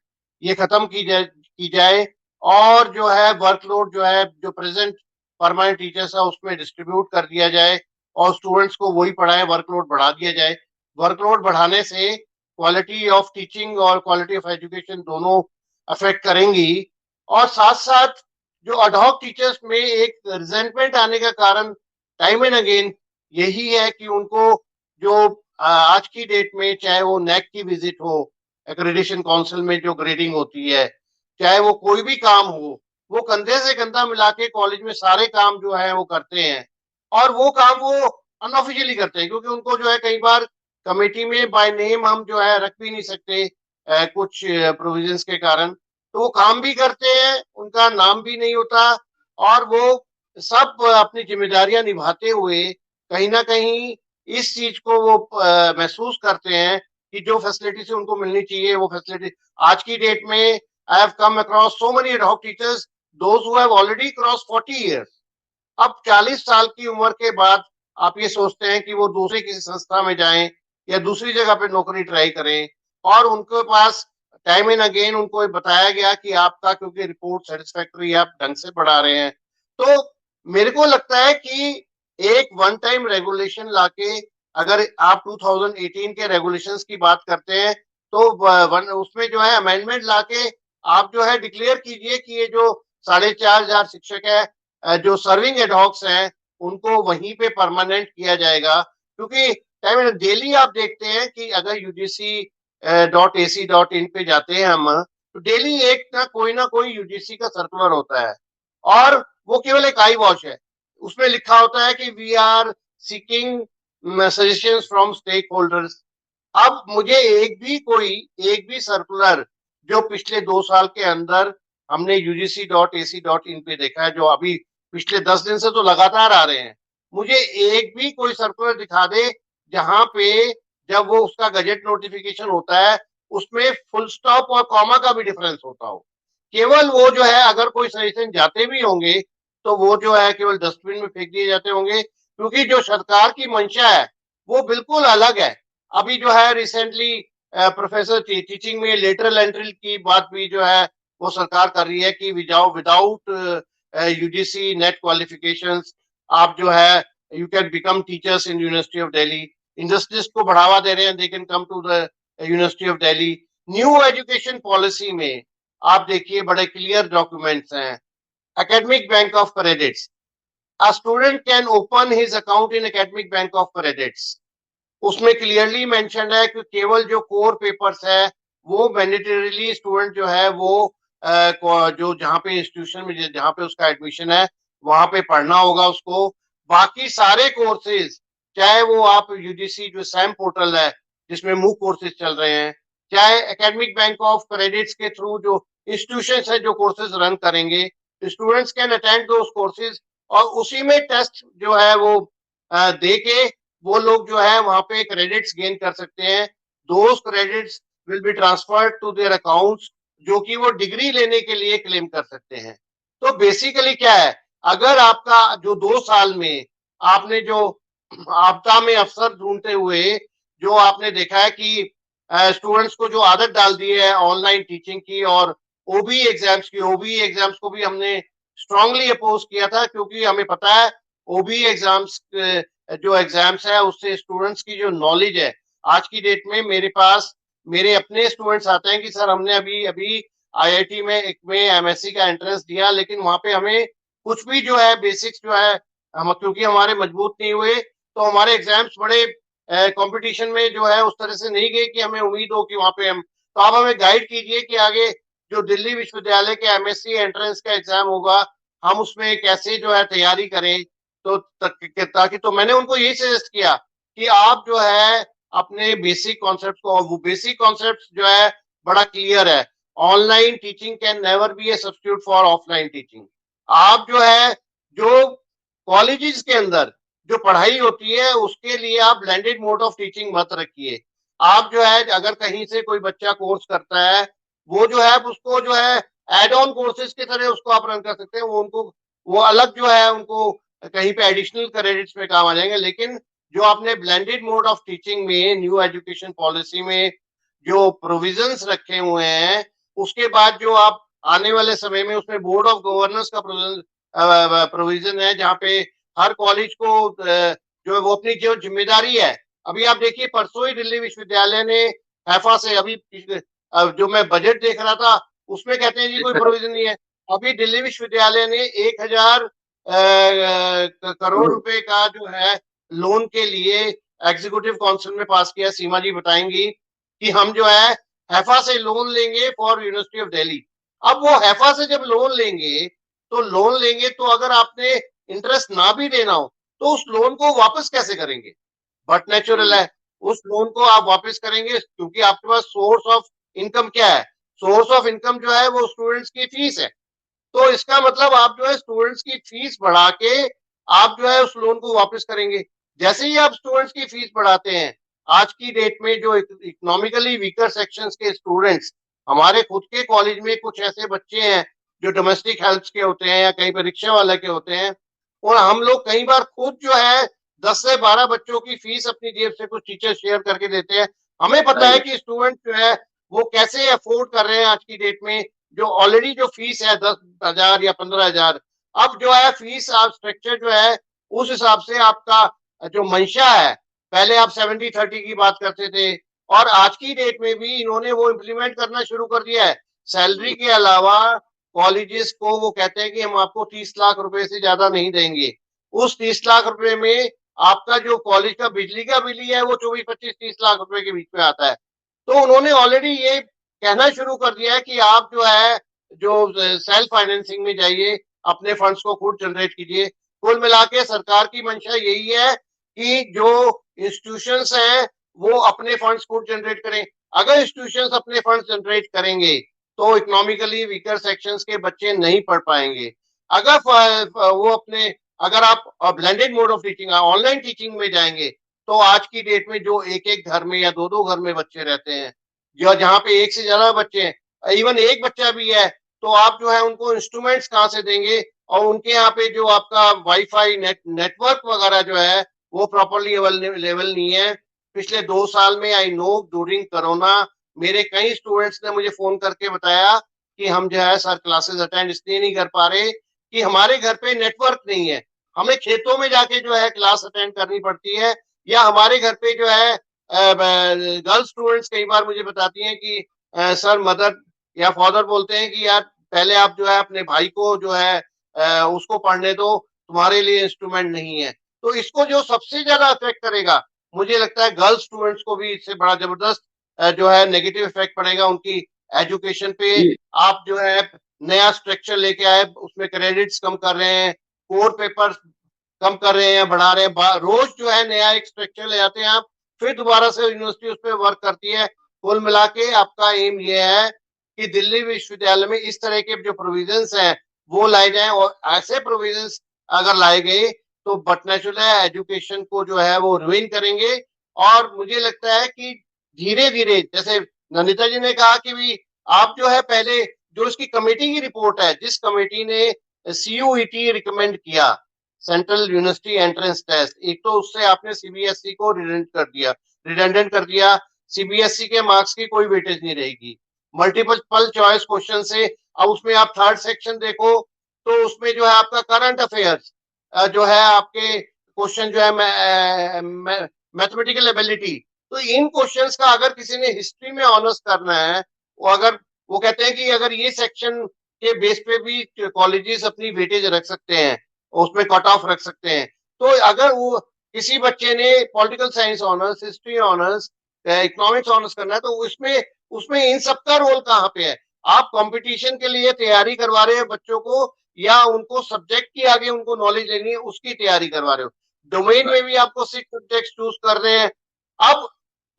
ये खत्म की जाए और जो है वर्कलोड जो है जो प्रेजेंट परमानेंट टीचर्स है उसमें डिस्ट्रीब्यूट कर दिया जाए और स्टूडेंट्स को वही पढ़ाए, वर्कलोड बढ़ा दिया जाए। वर्कलोड बढ़ाने से क्वालिटी ऑफ टीचिंग और क्वालिटी ऑफ एजुकेशन दोनों अफेक्ट करेंगी। और साथ साथ जो अडॉक टीचर्स में एक रिजेंटमेंट आने का कारण टाइम एंड अगेन यही है कि उनको जो आज की डेट में, चाहे वो नैक की विजिट हो, एक्रेडिटेशन काउंसिल में जो ग्रेडिंग होती है, चाहे वो कोई भी काम हो, वो कंधे से कंधा मिला के कॉलेज में सारे काम जो है वो करते हैं। और वो काम वो अनऑफिशियली करते हैं, क्योंकि उनको जो है कई बार कमेटी में बाय नेम हम जो है रख भी नहीं सकते कुछ प्रोविजंस के कारण। तो वो काम भी करते हैं, उनका नाम भी नहीं होता और वो सब अपनी जिम्मेदारियां निभाते हुए कहीं ना कहीं इस चीज को वो महसूस करते हैं कि जो फैसिलिटी उनको मिलनी चाहिए वो फैसिलिटी। आज की डेट में I have come across so many ad hoc teachers those who have already cross 40 years. अब 40 साल की उम्र के बाद आप ये सोचते हैं कि वो दूसरे किसी संस्था में जाएं या दूसरी जगह पे नौकरी ट्राई करें, और उनके पास टाइम एंड अगेन उनको बताया गया कि आपका क्योंकि रिपोर्ट सेटिस्फैक्टरी आप ढंग से पढ़ा रहे हैं। तो मेरे को लगता है कि एक वन टाइम रेगुलेशन लाके, अगर आप 2018 के रेगुलेशंस की बात करते हैं तो उसमें जो है अमेंडमेंट लाके आप जो है डिक्लेयर कीजिए कि ये जो 4,500 शिक्षक है जो सर्विंग एडहॉक्स हैं उनको वहीं पे परमानेंट किया जाएगा। क्योंकि टाइम डेली आप देखते हैं कि अगर UGC.ac.in पे जाते हैं हम, तो डेली एक ना कोई यूजीसी का सर्कुलर होता है, और वो केवल एक आई वॉच है। उसमें लिखा होता है कि we are seeking suggestions from stakeholders. अब मुझे एक भी सर्कुलर जो पिछले 2 साल के अंदर हमने UGC.ac.in पे देखा है, जो अभी पिछले 10 दिन से तो लगातार आ रहे हैं, मुझे एक भी कोई सर्कुलर दिखा दे जहां पे जब वो उसका गजेट नोटिफिकेशन होता है उसमें फुल स्टॉप और कॉमा का भी डिफरेंस होता हो। केवल वो जो है अगर कोई सजेशन जाते भी होंगे तो वो जो है केवल डस्टबिन में फेंक दिए जाते होंगे, क्योंकि जो सरकार की मंशा है वो बिल्कुल अलग है। अभी जो है रिसेंटली प्रोफेसर टीचिंग में लेटरल एंट्री की बात भी जो है वो सरकार कर रही है कि विदाउट UGC नेट क्वालिफिकेशंस आप जो है you can become teachers in university of Delhi. Industries को बढ़ावा दे रहे हैं, they can come to the university of Delhi. New education policy में आप देखिए बड़े क्लियर डॉक्यूमेंट्स हैं। Academic bank of credits, a student can open his account in academic bank of credits। उसमें क्लियरली मेंशन है कि केवल जो कोर पेपर्स है वो मैंडेटरीली स्टूडेंट जो है वो जो जहाँ पे इंस्टीट्यूशन में जहाँ पे उसका एडमिशन है वहां पे पढ़ना होगा उसको। बाकी सारे कोर्सेज, चाहे वो आप UGC जो सैम पोर्टल है जिसमें मूक कोर्सेज चल रहे हैं, चाहे एकेडमिक बैंक ऑफ क्रेडिट्स के थ्रू जो इंस्टीट्यूशन है जो कोर्सेज रन करेंगे, students can attend those courses, और उसी में टेस्ट जो है वो दे के वो लोग जो है वहां पे क्रेडिट्स गेन कर सकते हैं। Those credits will be transferred to their accounts, जो कि वो डिग्री लेने के लिए क्लेम कर सकते हैं। तो बेसिकली क्या है, अगर आपका जो 2 साल में आपने जो आपदा में अवसर ढूंढते हुए जो आपने देखा है कि स्टूडेंट्स को जो आदत डाल दी है ऑनलाइन टीचिंग की और ओबी एग्जाम्स को भी हमने स्ट्रांगली अपोज किया था, क्योंकि हमें पता है ओबी एग्जाम्स जो एग्जाम्स है उससे स्टूडेंट्स की जो नॉलेज है, आज की डेट में मेरे पास मेरे अपने स्टूडेंट्स आते हैं कि सर हमने अभी अभी IIT में MSc का एंट्रेंस दिया, लेकिन वहां पे हमें कुछ भी जो है बेसिक्स जो है हम क्योंकि हमारे मजबूत नहीं हुए, तो हमारे एग्जाम्स बड़े कंपटीशन में जो है उस तरह से नहीं गए कि हमें उम्मीद हो कि वहां पे हम। तो आप हमें गाइड कीजिए कि आगे जो दिल्ली विश्वविद्यालय के MSc एंट्रेंस का एग्जाम होगा हम उसमें कैसे जो है तैयारी करें। तो ताकि तो मैंने उनको यही सजेस्ट किया कि आप जो है अपने बेसिक कॉन्सेप्ट को, वो बेसिक कॉन्सेप्ट जो है बड़ा क्लियर है। Online teaching can never be A substitute for offline teaching. आप जो है जो कॉलेजेस के अंदर जो पढ़ाई होती है उसके लिए आप ब्लेंडेड मोड ऑफ टीचिंग मत रखिए। आप जो है अगर कहीं से कोई बच्चा कोर्स करता है वो जो है उसको जो है एड ऑन कोर्सेज की तरह उसको आप रन कर सकते हैं। वो उनको वो अलग जो है उनको कहीं पे एडिशनल क्रेडिट्स में काम आ जाएंगे। लेकिन जो आपने ब्लेंडेड मोड ऑफ टीचिंग में न्यू एजुकेशन पॉलिसी में जो प्रोविजंस रखे हुए हैं, उसके बाद जो आप आने वाले समय में उसमें बोर्ड ऑफ गवर्नर्स का प्रोविजन है जहाँ पे हर कॉलेज को जो है वो अपनी जो जिम्मेदारी है। अभी आप देखिए परसों ही दिल्ली विश्वविद्यालय ने हैफा से अभी जो मैं बजट देख रहा था उसमें कहते हैं जी कोई प्रोविजन नहीं है। अभी दिल्ली विश्वविद्यालय ने 1,000 करोड़ रुपए का जो है लोन के लिए एग्जीक्यूटिव काउंसिल में पास किया। सीमा जी बताएंगी कि हम जो है हैफा से लोन लेंगे फॉर यूनिवर्सिटी ऑफ दिल्ली। अब वो हैफा से जब लोन लेंगे तो अगर आपने इंटरेस्ट ना भी देना हो तो उस लोन को वापस कैसे करेंगे? बट नेचुरल है उस लोन को आप वापस करेंगे क्योंकि आपके पास सोर्स ऑफ इनकम क्या है? सोर्स ऑफ इनकम जो है वो स्टूडेंट्स की फीस है। तो इसका मतलब आप जो है स्टूडेंट्स की फीस बढ़ा के आप जो है उस लोन को वापस करेंगे। जैसे ही आप स्टूडेंट्स की फीस बढ़ाते हैं, आज की डेट में जो इकोनॉमिकली वीकर सेक्शंस के स्टूडेंट्स, हमारे खुद के कॉलेज में कुछ ऐसे बच्चे हैं जो डोमेस्टिक हेल्प के होते हैं या कहीं पर रिक्शा वाले के होते हैं, और हम लोग कई बार खुद जो है 10 से 12 बच्चों की फीस अपनी जेब से कुछ टीचर शेयर करके देते हैं। हमें पता है कि स्टूडेंट जो है वो कैसे अफोर्ड कर रहे हैं आज की डेट में, जो ऑलरेडी जो फीस है 10,000 या 15,000। अब जो है फीस आप स्ट्रक्चर जो है उस हिसाब से आपका जो मंशा है, पहले आप 70-30 की बात करते थे, और आज की डेट में भी इन्होंने वो इम्प्लीमेंट करना शुरू कर दिया है। सैलरी के अलावा कॉलेजेस को वो कहते हैं कि हम आपको 30 लाख रुपए से ज्यादा नहीं देंगे। उस 30 लाख रुपए में आपका जो कॉलेज का बिजली का बिल ही है वो 24-25-30 लाख रुपए के बीच में आता है। तो उन्होंने ऑलरेडी ये कहना शुरू कर दिया है कि आप जो है जो सेल्फ फाइनेंसिंग में जाइए, अपने फंड्स को खुद जनरेट कीजिए। कुल मिला के सरकार की मंशा यही है कि जो इंस्टीट्यूशंस हैं वो अपने फंड्स खुद जनरेट करें। अगर इंस्टीट्यूशंस अपने फंड्स जनरेट करेंगे तो इकोनॉमिकली वीकर सेक्शंस के बच्चे नहीं पढ़ पाएंगे। अगर वो अपने अगर आप blended mode of teaching online teaching में जाएंगे तो आज की डेट में जो एक एक घर में या दो दो घर में बच्चे रहते हैं, जो जहाँ पे एक से ज्यादा बच्चे हैं, इवन एक बच्चा भी है, तो आप जो है उनको इंस्ट्रूमेंट्स कहाँ से देंगे, और उनके यहाँ पे जो आपका वाईफाई नेटवर्क वगैरह जो है वो प्रॉपरली लेवल नहीं है। पिछले 2 साल में आई नो ड्यूरिंग कोरोना मेरे कई स्टूडेंट्स ने मुझे फोन करके बताया कि हम जो है सर क्लासेस अटेंड इसलिए नहीं कर पा रहे कि हमारे घर पे नेटवर्क नहीं है, हमें खेतों में जाके जो है क्लास अटेंड करनी पड़ती है, या हमारे घर पे जो है गर्ल्स स्टूडेंट्स कई बार मुझे बताती हैं कि सर मदर या फादर बोलते हैं कि यार पहले आप जो है अपने भाई को जो है उसको पढ़ने दो, तुम्हारे लिए इंस्ट्रूमेंट नहीं है। तो इसको जो सबसे ज्यादा अफेक्ट करेगा, मुझे लगता है गर्ल्स स्टूडेंट्स को भी इससे बड़ा जबरदस्त जो है नेगेटिव इफेक्ट पड़ेगा उनकी एजुकेशन पे। आप जो है नया स्ट्रक्चर लेके आए, उसमें क्रेडिट्स कम कर रहे हैं, कोर पेपर कम कर रहे हैं, बढ़ा रहे हैं, रोज जो है नया एक स्ट्रक्चर ले आते हैं आप, फिर दोबारा से यूनिवर्सिटी उस पर वर्क करती है। कुल मिला के आपका एम ये है कि दिल्ली विश्वविद्यालय में इस तरह के जो प्रोविजंस हैं वो लाए जाएं, और ऐसे प्रोविजंस अगर लाए गए तो बट नेचुरल एजुकेशन को जो है वो रुइन करेंगे। और मुझे लगता है कि धीरे धीरे, जैसे नंदिता जी ने कहा कि भी आप जो है पहले जो इसकी कमेटी की रिपोर्ट है, जिस कमेटी ने CUET रिकमेंड किया सेंट्रल यूनिवर्सिटी एंट्रेंस टेस्ट, एक तो उससे आपने सीबीएसई को रिडेंडेंट कर दिया। सीबीएसई के मार्क्स की कोई वेटेज नहीं रहेगी। मल्टीपल चॉइस क्वेश्चन से अब उसमें आप थर्ड सेक्शन देखो तो उसमें जो है आपका करंट अफेयर्स जो है आपके क्वेश्चन जो है मैथमेटिकल एबिलिटी, तो इन क्वेश्चंस का अगर किसी ने हिस्ट्री में ऑनर्स करना है, वो अगर वो कहते हैं कि अगर ये सेक्शन के बेस पे भी कॉलेजेस अपनी वेटेज रख सकते हैं, उसमें कट ऑफ रख सकते हैं। तो अगर वो किसी बच्चे ने political science honours, history honours, economics honours करना है, तो उसमें उसमें इन सबका रोल कहाँ पे है? आप कंपटीशन के लिए तैयारी करवा रहे हैं बच्चों को, या उनको सब्जेक्ट की आगे उनको नॉलेज लेनी है उसकी तैयारी करवा रहे हो? डोमेन में भी आपको 6 सब्जेक्ट चूज कर रहे हैं। अब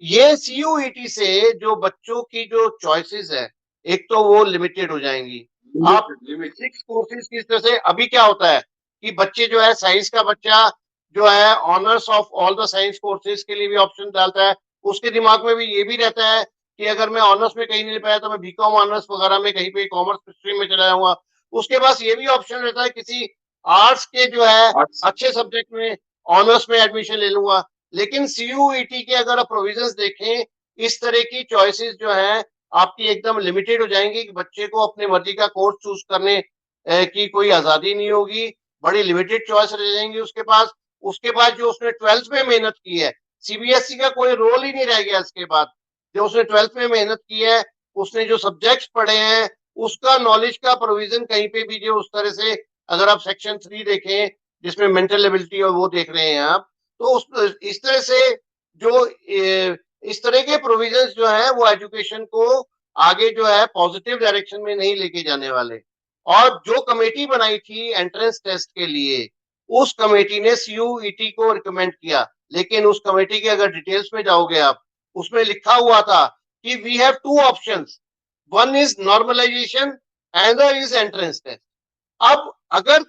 ये CUET से जो बच्चों की जो चॉइसेस है, एक तो वो लिमिटेड हो जाएंगी। आप 6 कोर्सेज की तरह से अभी क्या होता है कि बच्चे जो है साइंस का बच्चा जो है honours of all the science courses के लिए भी ऑप्शन डालता है, उसके दिमाग में भी ये भी रहता है कि अगर मैं ऑनर्स में कहीं नहीं पाया तो मैं बीकॉम ऑनर्स वगैरह में कहीं पे कॉमर्स स्ट्रीम में चला जाऊंगा। उसके पास ये भी ऑप्शन रहता है किसी आर्ट्स के जो है अच्छे सब्जेक्ट में ऑनर्स में एडमिशन ले लूंगा। लेकिन CUET के अगर आप प्रोविजंस देखें, इस तरह की चॉइसेस जो है आपकी एकदम लिमिटेड हो जाएंगी कि बच्चे को अपनी मर्जी का कोर्स चूज करने की कोई आजादी नहीं होगी, बड़ी लिमिटेड चॉइस रह जाएंगी उसके पास। उसके बाद जो उसने 12th में मेहनत की है, CBSE का कोई रोल ही नहीं रह गया। इसके बाद जो उसने 12th में मेहनत की है, उसने जो सब्जेक्ट्स पढ़े हैं, उसका नॉलेज का प्रोविजन कहीं पे भी जो उस तरह से, अगर आप सेक्शन 3 देखें जिसमें मेंटल एबिलिटी और वो देख रहे हैं आप, तो उस इस तरह से जो इस तरह के प्रोविजंस जो है वो एजुकेशन को आगे जो है पॉजिटिव डायरेक्शन में नहीं लेके जाने वाले। और जो कमेटी बनाई थी एंट्रेंस टेस्ट के लिए, उस कमेटी ने CUET को रिकमेंड किया, लेकिन उस कमेटी के अगर डिटेल्स में जाओगे आप, उसमें लिखा हुआ था कि we have 2 options, one is normalisation, other is entrance test. अब अगर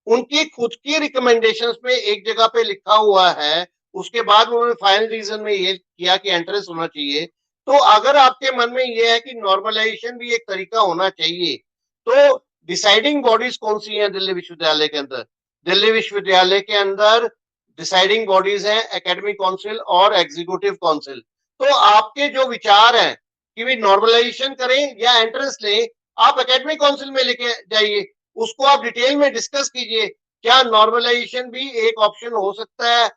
उनकी खुद की रिकमेंडेशंस में एक जगह पे लिखा हुआ है, उसके बाद उन्होंने फाइनल रीजन में ये किया कि एंट्रेंस होना चाहिए, तो अगर आपके मन में ये है कि नॉर्मलाइजेशन भी एक तरीका होना चाहिए, तो डिसाइडिंग बॉडीज कौन सी हैं दिल्ली विश्वविद्यालय के अंदर? दिल्ली विश्वविद्यालय के अंदर डिसाइडिंग बॉडीज हैं एकेडमिक काउंसिल और एग्जीक्यूटिव काउंसिल। तो आपके जो विचार हैं कि भी नॉर्मलाइजेशन करें या एंट्रेंस लें, आप एकेडमिक काउंसिल में लेके जाइए, उसको आप डिटेल में डिस्कस कीजिए। क्या नॉर्मलाइजेशन भी एक ऑप्शन हो सकता है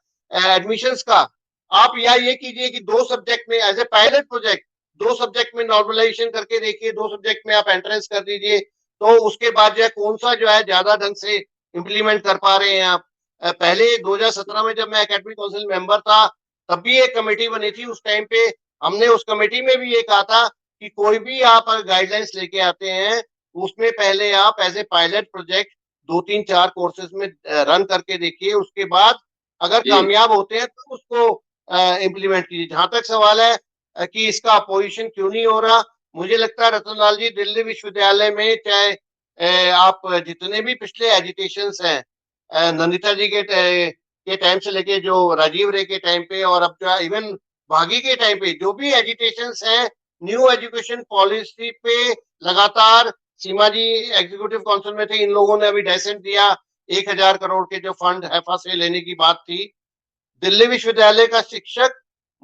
एडमिशंस का? आप या ये कीजिए कि 2 सब्जेक्ट में as a pilot project 2 subject में नॉर्मलाइजेशन करके देखिए, 2 सब्जेक्ट में आप एंट्रेंस कर दीजिए, तो उसके बाद जो है कौन सा जो है ज्यादा ढंग से इंप्लीमेंट कर पा रहे हैं आप। पहले 2017 में जब मैं एकेडमिक काउंसिल मेंबर था, तब भी एक कमेटी बनी थी। उस टाइम पे हमने उस कमेटी में भी ये कहा था कि कोई भी आप गाइडलाइंस लेके आते हैं, उसमें पहले आप as a pilot project 2-3-4 courses में रन करके देखिए, उसके बाद अगर कामयाब होते हैं तो उसको इम्प्लीमेंट कीजिए। जहां तक सवाल है कि इसका अपोजिशन क्यों नहीं हो रहा, मुझे लगता है रतनलाल जी, दिल्ली विश्वविद्यालय में चाहे आप जितने भी पिछले एजिटेशंस हैं, नंदिता जी के टाइम से लेके जो राजीव रे के टाइम पे और अब जो इवन भागी के टाइम पे जो भी एजिटेशंस हैं न्यू एजुकेशन पॉलिसी पे, लगातार सीमा जी एग्जीक्यूटिव काउंसिल में थे, इन लोगों ने अभी डेसेंट दिया, 1,000 करोड़ के जो फंड हैफा से लेने की बात थी। दिल्ली विश्वविद्यालय का शिक्षक,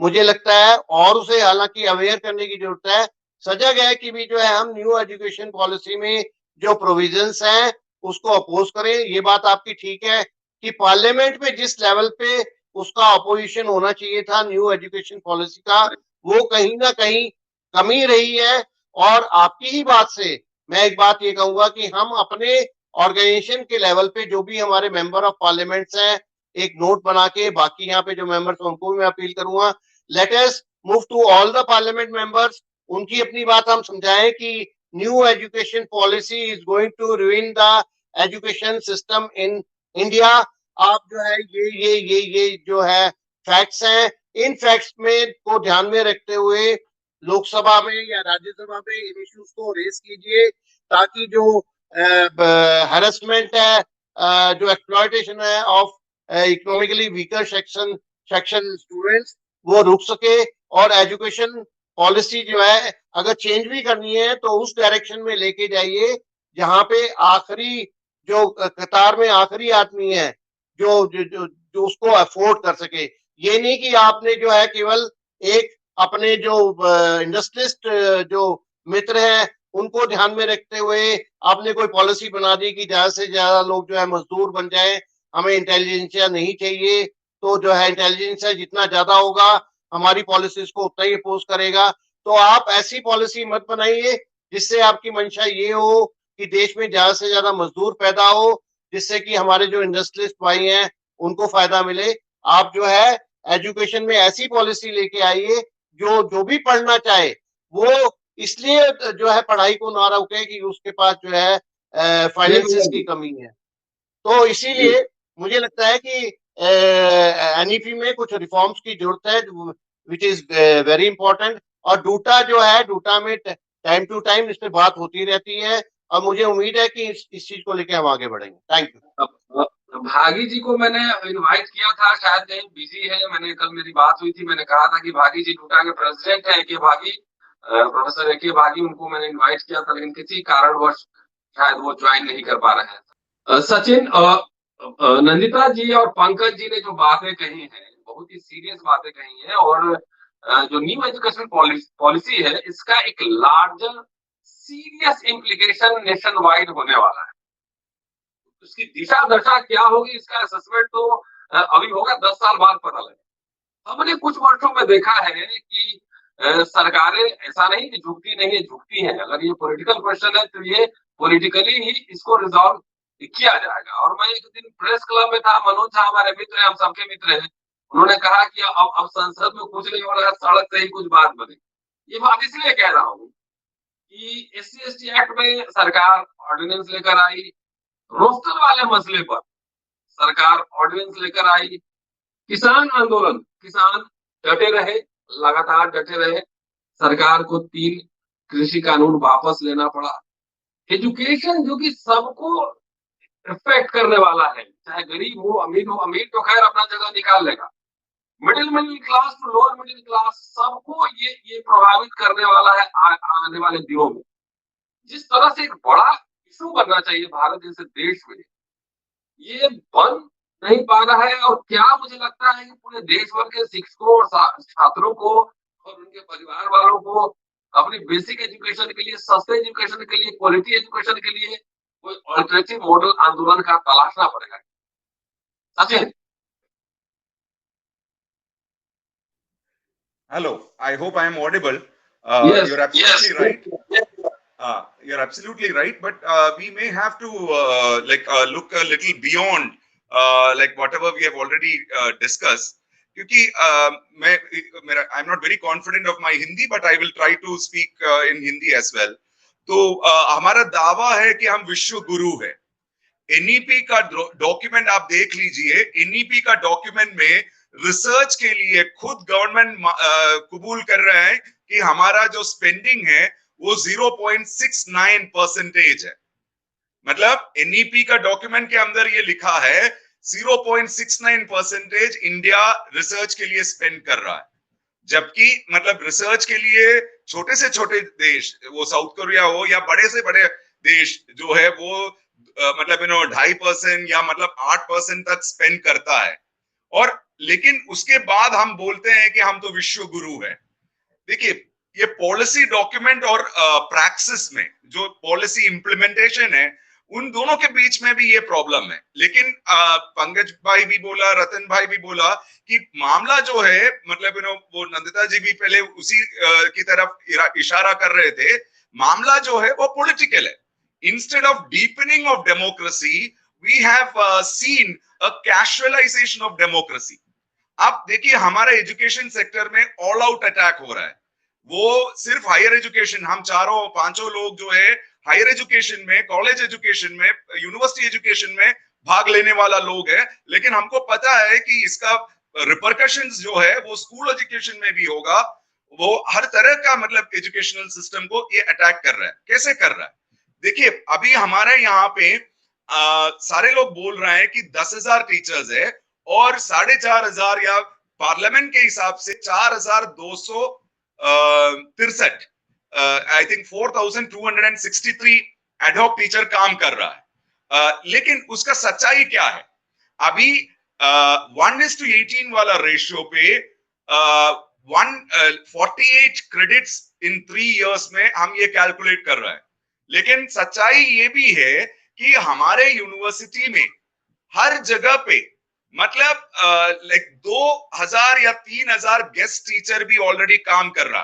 मुझे लगता है, और उसे हालांकि अवेयर करने की जरूरत है, सजग है कि भी जो है हम न्यू एजुकेशन पॉलिसी में जो प्रोविजंस हैं उसको अपोज करें। ये बात आपकी ठीक है कि पार्लियामेंट में जिस लेवल पे उसका अपोजिशन होना चाहिए था न्यू एजुकेशन पॉलिसी का, वो कहीं ना कहीं कमी रही है। और आपकी ही बात से मैं एक बात ये कहूंगा कि हम अपने ऑर्गेनाइजेशन के लेवल पे जो भी हमारे मेंबर ऑफ पार्लियामेंट्स हैं, एक नोट बना के, बाकी यहाँ पे जो मेंबर्स उनको भी मैं अपील करूंगा, let us move to all the parliament members, उनकी अपनी बात हम समझाएं कि new education policy is going to ruin the education system in India. आप जो है ये जो है फैक्ट्स हैं, इन फैक्ट्स में को ध्यान में रखते हुए लोकसभा में या राज्यसभा में इन इश्यूज को रेस कीजिए, ताकि जो हैरेसमेंट है, जो एक्सप्लॉयटेशन है of economically weaker section students, वो रुक सके। और एजुकेशन पॉलिसी जो है अगर चेंज भी करनी है तो उस डायरेक्शन में लेके जाइए जहां पे आखिरी जो कतार में आखिरी आदमी है जो उसको अफोर्ड कर सके। ये नहीं कि आपने जो है केवल एक अपने जो इंडस्ट्रियलिस्ट जो मित्र हैं उनको ध्यान में रखते हुए आपने कोई पॉलिसी बना दी कि ज्यादा से ज्यादा लोग जो है मजदूर बन जाएं, हमें इंटेलिजेंसिया नहीं चाहिए, तो जो है इंटेलिजेंसिया जितना ज्यादा होगा हमारी पॉलिसीज को उतना ही अपोज करेगा। तो आप ऐसी पॉलिसी मत बनाइए जिससे आपकी मंशा ये हो कि देश में ज्यादा से ज्यादा मजदूर पैदा हो, जिससे कि हमारे जो इंडस्ट्रियलिस्ट भाई हैं उनको फायदा मिले। आप जो है एजुकेशन में ऐसी पॉलिसी लेके आइए जो भी पढ़ना चाहे वो इसलिए जो है पढ़ाई को ना रोके कि उसके पास जो है फाइनेंसिस की कमी है। तो इसीलिए मुझे लगता है कि एनईपी में कुछ रिफॉर्म्स की जरूरत है, विच इज वेरी इंपॉर्टेंट। और डूटा जो है, डूटा में टाइम टू टाइम इस पे बात होती रहती है और मुझे उम्मीद है कि इस चीज को लेकर हम आगे बढ़ेंगे। Thank you. भागी जी को मैंने इनवाइट किया था, शायद कहीं बिजी है। मैंने कल मेरी बात हुई थी, मैंने कहा था कि भागी जी डूटा के प्रेसिडेंट है के भागी, प्रोफेसर के भागी, उनको मैंने इनवाइट किया था, लेकिन किसी कारणवश शायद वो ज्वाइन नहीं कर पा रहे हैं। सचिन, नंदिता जी और पंकज जी ने जो बातें कही हैं बहुत ही सीरियस बातें कही हैं, और जो न्यू एजुकेशन पॉलिसी है इसका एक larger serious implication nation wide होने वाला है। उसकी दिशा दशा क्या होगी इसका असेसमेंट तो अभी होगा, 10 साल बाद पता लगेगा। हमने कुछ वर्षों में देखा है कि सरकारें ऐसा नहीं कि झुकती नहीं है, झुकती हैं। अगर ये पॉलिटिकल क्वेश्चन है तो ये पॉलिटिकली ही इसको रिजॉल्व किया जाएगा। और मैं एक दिन प्रेस क्लब में था, मनोज झा हमारे मित्र हैं, हम सबके मित्र हैं, उन्होंने कहा कि अब संसद में कुछ नहीं हो रहा है, सड़क से ही कुछ बात बने। ये बात इसलिए कह रहा हूँ कि SC/ST एक्ट में सरकार ऑर्डिनेंस लेकर आई, रोस्टर वाले मसले पर सरकार ऑर्डिनेंस लेकर आई, किसान आंदोलन, किसान डटे रहे, लगातार डटे रहे, सरकार को 3 कृषि कानून वापस लेना पड़ा। एजुकेशन जो कि सबको इफेक्ट करने वाला है, चाहे गरीब हो, अमीर तो खैर अपना जगह निकाल लेगा, middle class to lower middle class सबको ये प्रभावित करने वाला है आने वाले दिनों में। जिस तरह से एक बड़ा इशू बनना चाहिए भारत जैसे देश में, ये बन नहीं पा रहा है। और क्या मुझे लगता है कि पूरे देश भर के शिक्षकों और छात्रों को और उनके परिवार वालों को अपनी बेसिक एजुकेशन के लिए, सस्ते एजुकेशन के लिए, क्वालिटी एजुकेशन के लिए कोई ऑल्टरनेटिव मॉडल आंदोलन का तलाशना पड़ेगा। Sachin. Hello, I hope I am audible. Yes, You're absolutely right. yes. You're absolutely right, but we may have to look a little beyond like whatever we have already discussed. क्योंकि I'm not very confident of my Hindi, but I will try to speak in Hindi as well. तो हमारा दावा है कि हम विश्व गुरु है। NEP का डॉक्यूमेंट आप देख लीजिए, एनईपी का डॉक्यूमेंट में रिसर्च के लिए खुद गवर्नमेंट कबूल कर रहा है कि हमारा जो स्पेंडिंग है वो 0.69% है। मतलब एनईपी का डॉक्यूमेंट के अंदर ये लिखा है 0.69% इंडिया रिसर्च के लिए स्पेंड कर रहा है, जबकि मतलब रिसर्च के लिए छोटे से छोटे देश, वो साउथ कोरिया हो या बड़े से बड़े देश जो है वो मतलब 2.5% या मतलब 8% तक स्पेंड करता है। और लेकिन उसके बाद हम बोलते हैं कि हम तो विश्व गुरु है। देखिए, ये पॉलिसी डॉक्यूमेंट और प्रैक्टिस में जो पॉलिसी इंप्लीमेंटेशन है, उन दोनों के बीच में भी ये प्रॉब्लम है। लेकिन पंकज भाई भी बोला, रतन भाई भी बोला कि मामला जो है मतलब वो नंदिता जी भी पहले उसी की तरफ इशारा कर रहे थे, मामला जो है वो पॉलिटिकल है। Instead of deepening of democracy, we have seen a casualization of democracy. आप देखिए हमारे एजुकेशन सेक्टर में ऑल आउट अटैक हो रहा है। वो सिर्फ हायर एजुकेशन, हम चारों पांचों लोग जो है हायर एजुकेशन में, कॉलेज एजुकेशन में, यूनिवर्सिटी एजुकेशन में भाग लेने वाला लोग है, लेकिन हमको पता है कि इसका रिपरकशंस जो है वो स्कूल एजुकेशन में भी होगा। वो हर तरह का मतलब एजुकेशनल सिस्टम को ये अटैक कर रहा है। कैसे कर रहा है? देखिए, अभी हमारे यहाँ पे सारे लोग बोल रहे हैं कि 10,000 टीचर्स है और 4,500 या पार्लियामेंट के हिसाब से 4,263 आई थिंक 4,263 एडहॉक टीचर काम कर रहा है। लेकिन उसका सच्चाई क्या है? अभी 1:18 वाला रेशियो पे 148 क्रेडिट्स इन 3 इयर्स में हम ये कैलकुलेट कर रहे हैं। लेकिन सच्चाई ये भी है कि हमारे यूनिवर्सिटी में हर जगह पे मतलब 2,000 या 3,000 गेस्ट टीचर भी ऑलरेडी काम कर रहा।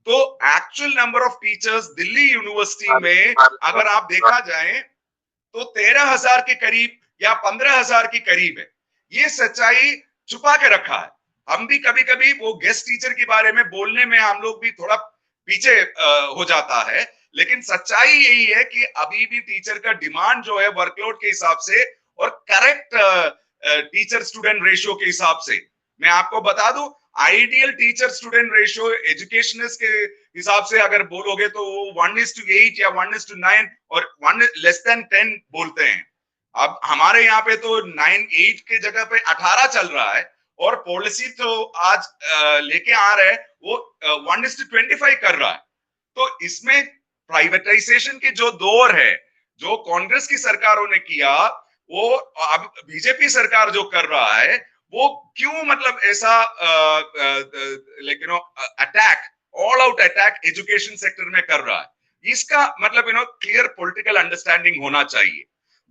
तो actual number of teachers Delhi university में अगर आप देखा जाए तो 13,000 के करीब या 15,000 के करीब है। ये सच्चाई छुपा के रखा है। हम भी कभी कभी वो गेस्ट टीचर के बारे में बोलने में हम लोग भी थोड़ा पीछे हो जाता है, लेकिन सच्चाई यही है कि अभी भी टीचर का डिमांड जो है वर्कलोड के हिसाब से और करेक्ट टीचर स्टूडेंट रेशियो के हिसाब से, मैं आपको बता दूं, ideal teacher student ratio educationist के हिसाब से अगर बोलोगे तो वो 1:8 या 1:9 और 1 <10 बोलते हैं। अब हमारे यहाँ पे तो 9-8 के जगह पे 18 चल रहा है और पॉलिसी तो आज लेके आ रहे हैं वो 1:25 कर रहा है। तो इसमें प्राइवेटाइजेशन के जो दौर है जो कांग्रेस की सरकारों ने किया, वो अब बीजेपी सरकार जो कर रहा है वो क्यों मतलब ऐसा attack, all out attack education sector में कर रहा है? इसका मतलब क्लियर पॉलिटिकल अंडरस्टैंडिंग होना चाहिए।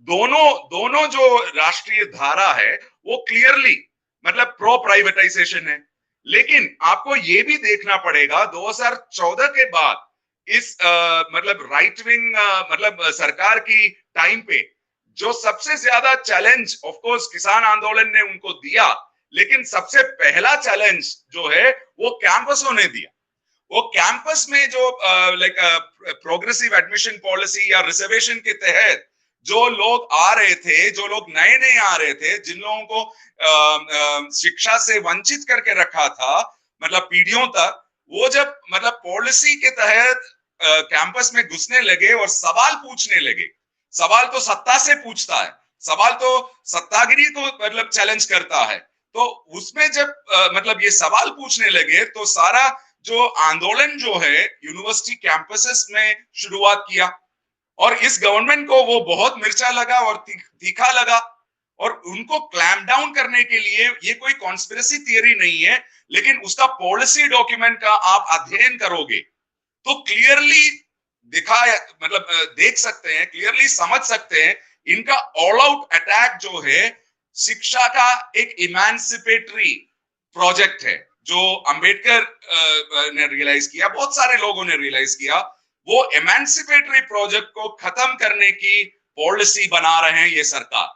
दोनों जो राष्ट्रीय धारा है वो क्लियरली मतलब प्रो प्राइवेटाइजेशन है, लेकिन आपको ये भी देखना पड़ेगा 2014 के बाद इस मतलब राइट विंग मतलब सरकार की टाइम पे जो सबसे ज्यादा चैलेंज ऑफ कोर्स किसान आंदोलन ने उनको दिया, लेकिन सबसे पहला चैलेंज जो है वो कैंपसों ने दिया। वो कैंपस में जो प्रोग्रेसिव एडमिशन पॉलिसी या रिजर्वेशन के तहत जो लोग आ रहे थे, जो लोग नए नए आ रहे थे, जिन लोगों को शिक्षा से वंचित करके रखा था मतलब पीढ़ियों तक, वो जब मतलब पॉलिसी के तहत कैंपस में घुसने लगे और सवाल पूछने लगे सवाल तो सत्ता से पूछता है, सवाल तो सत्तागिरी को मतलब चैलेंज करता है। तो उसमें जब मतलब ये सवाल पूछने लगे तो सारा जो आंदोलन जो है यूनिवर्सिटी कैंपसेस में शुरुआत किया, और इस गवर्नमेंट को वो बहुत मिर्चा लगा और तीखा लगा, और उनको क्लैम्प डाउन करने के लिए ये कोई कॉन्स्पिरेसी थियरी नहीं है, लेकिन उसका पॉलिसी डॉक्यूमेंट का आप अध्ययन करोगे तो क्लियरली दिखा मतलब देख सकते हैं, क्लियरली समझ सकते हैं इनका ऑल आउट अटैक जो है शिक्षा का एक इमांसिपेटरी प्रोजेक्ट है, जो अंबेडकर ने रियलाइज किया, बहुत सारे लोगों ने रियलाइज किया, वो इमांसिपेटरी प्रोजेक्ट को खत्म करने की पॉलिसी बना रहे हैं ये सरकार।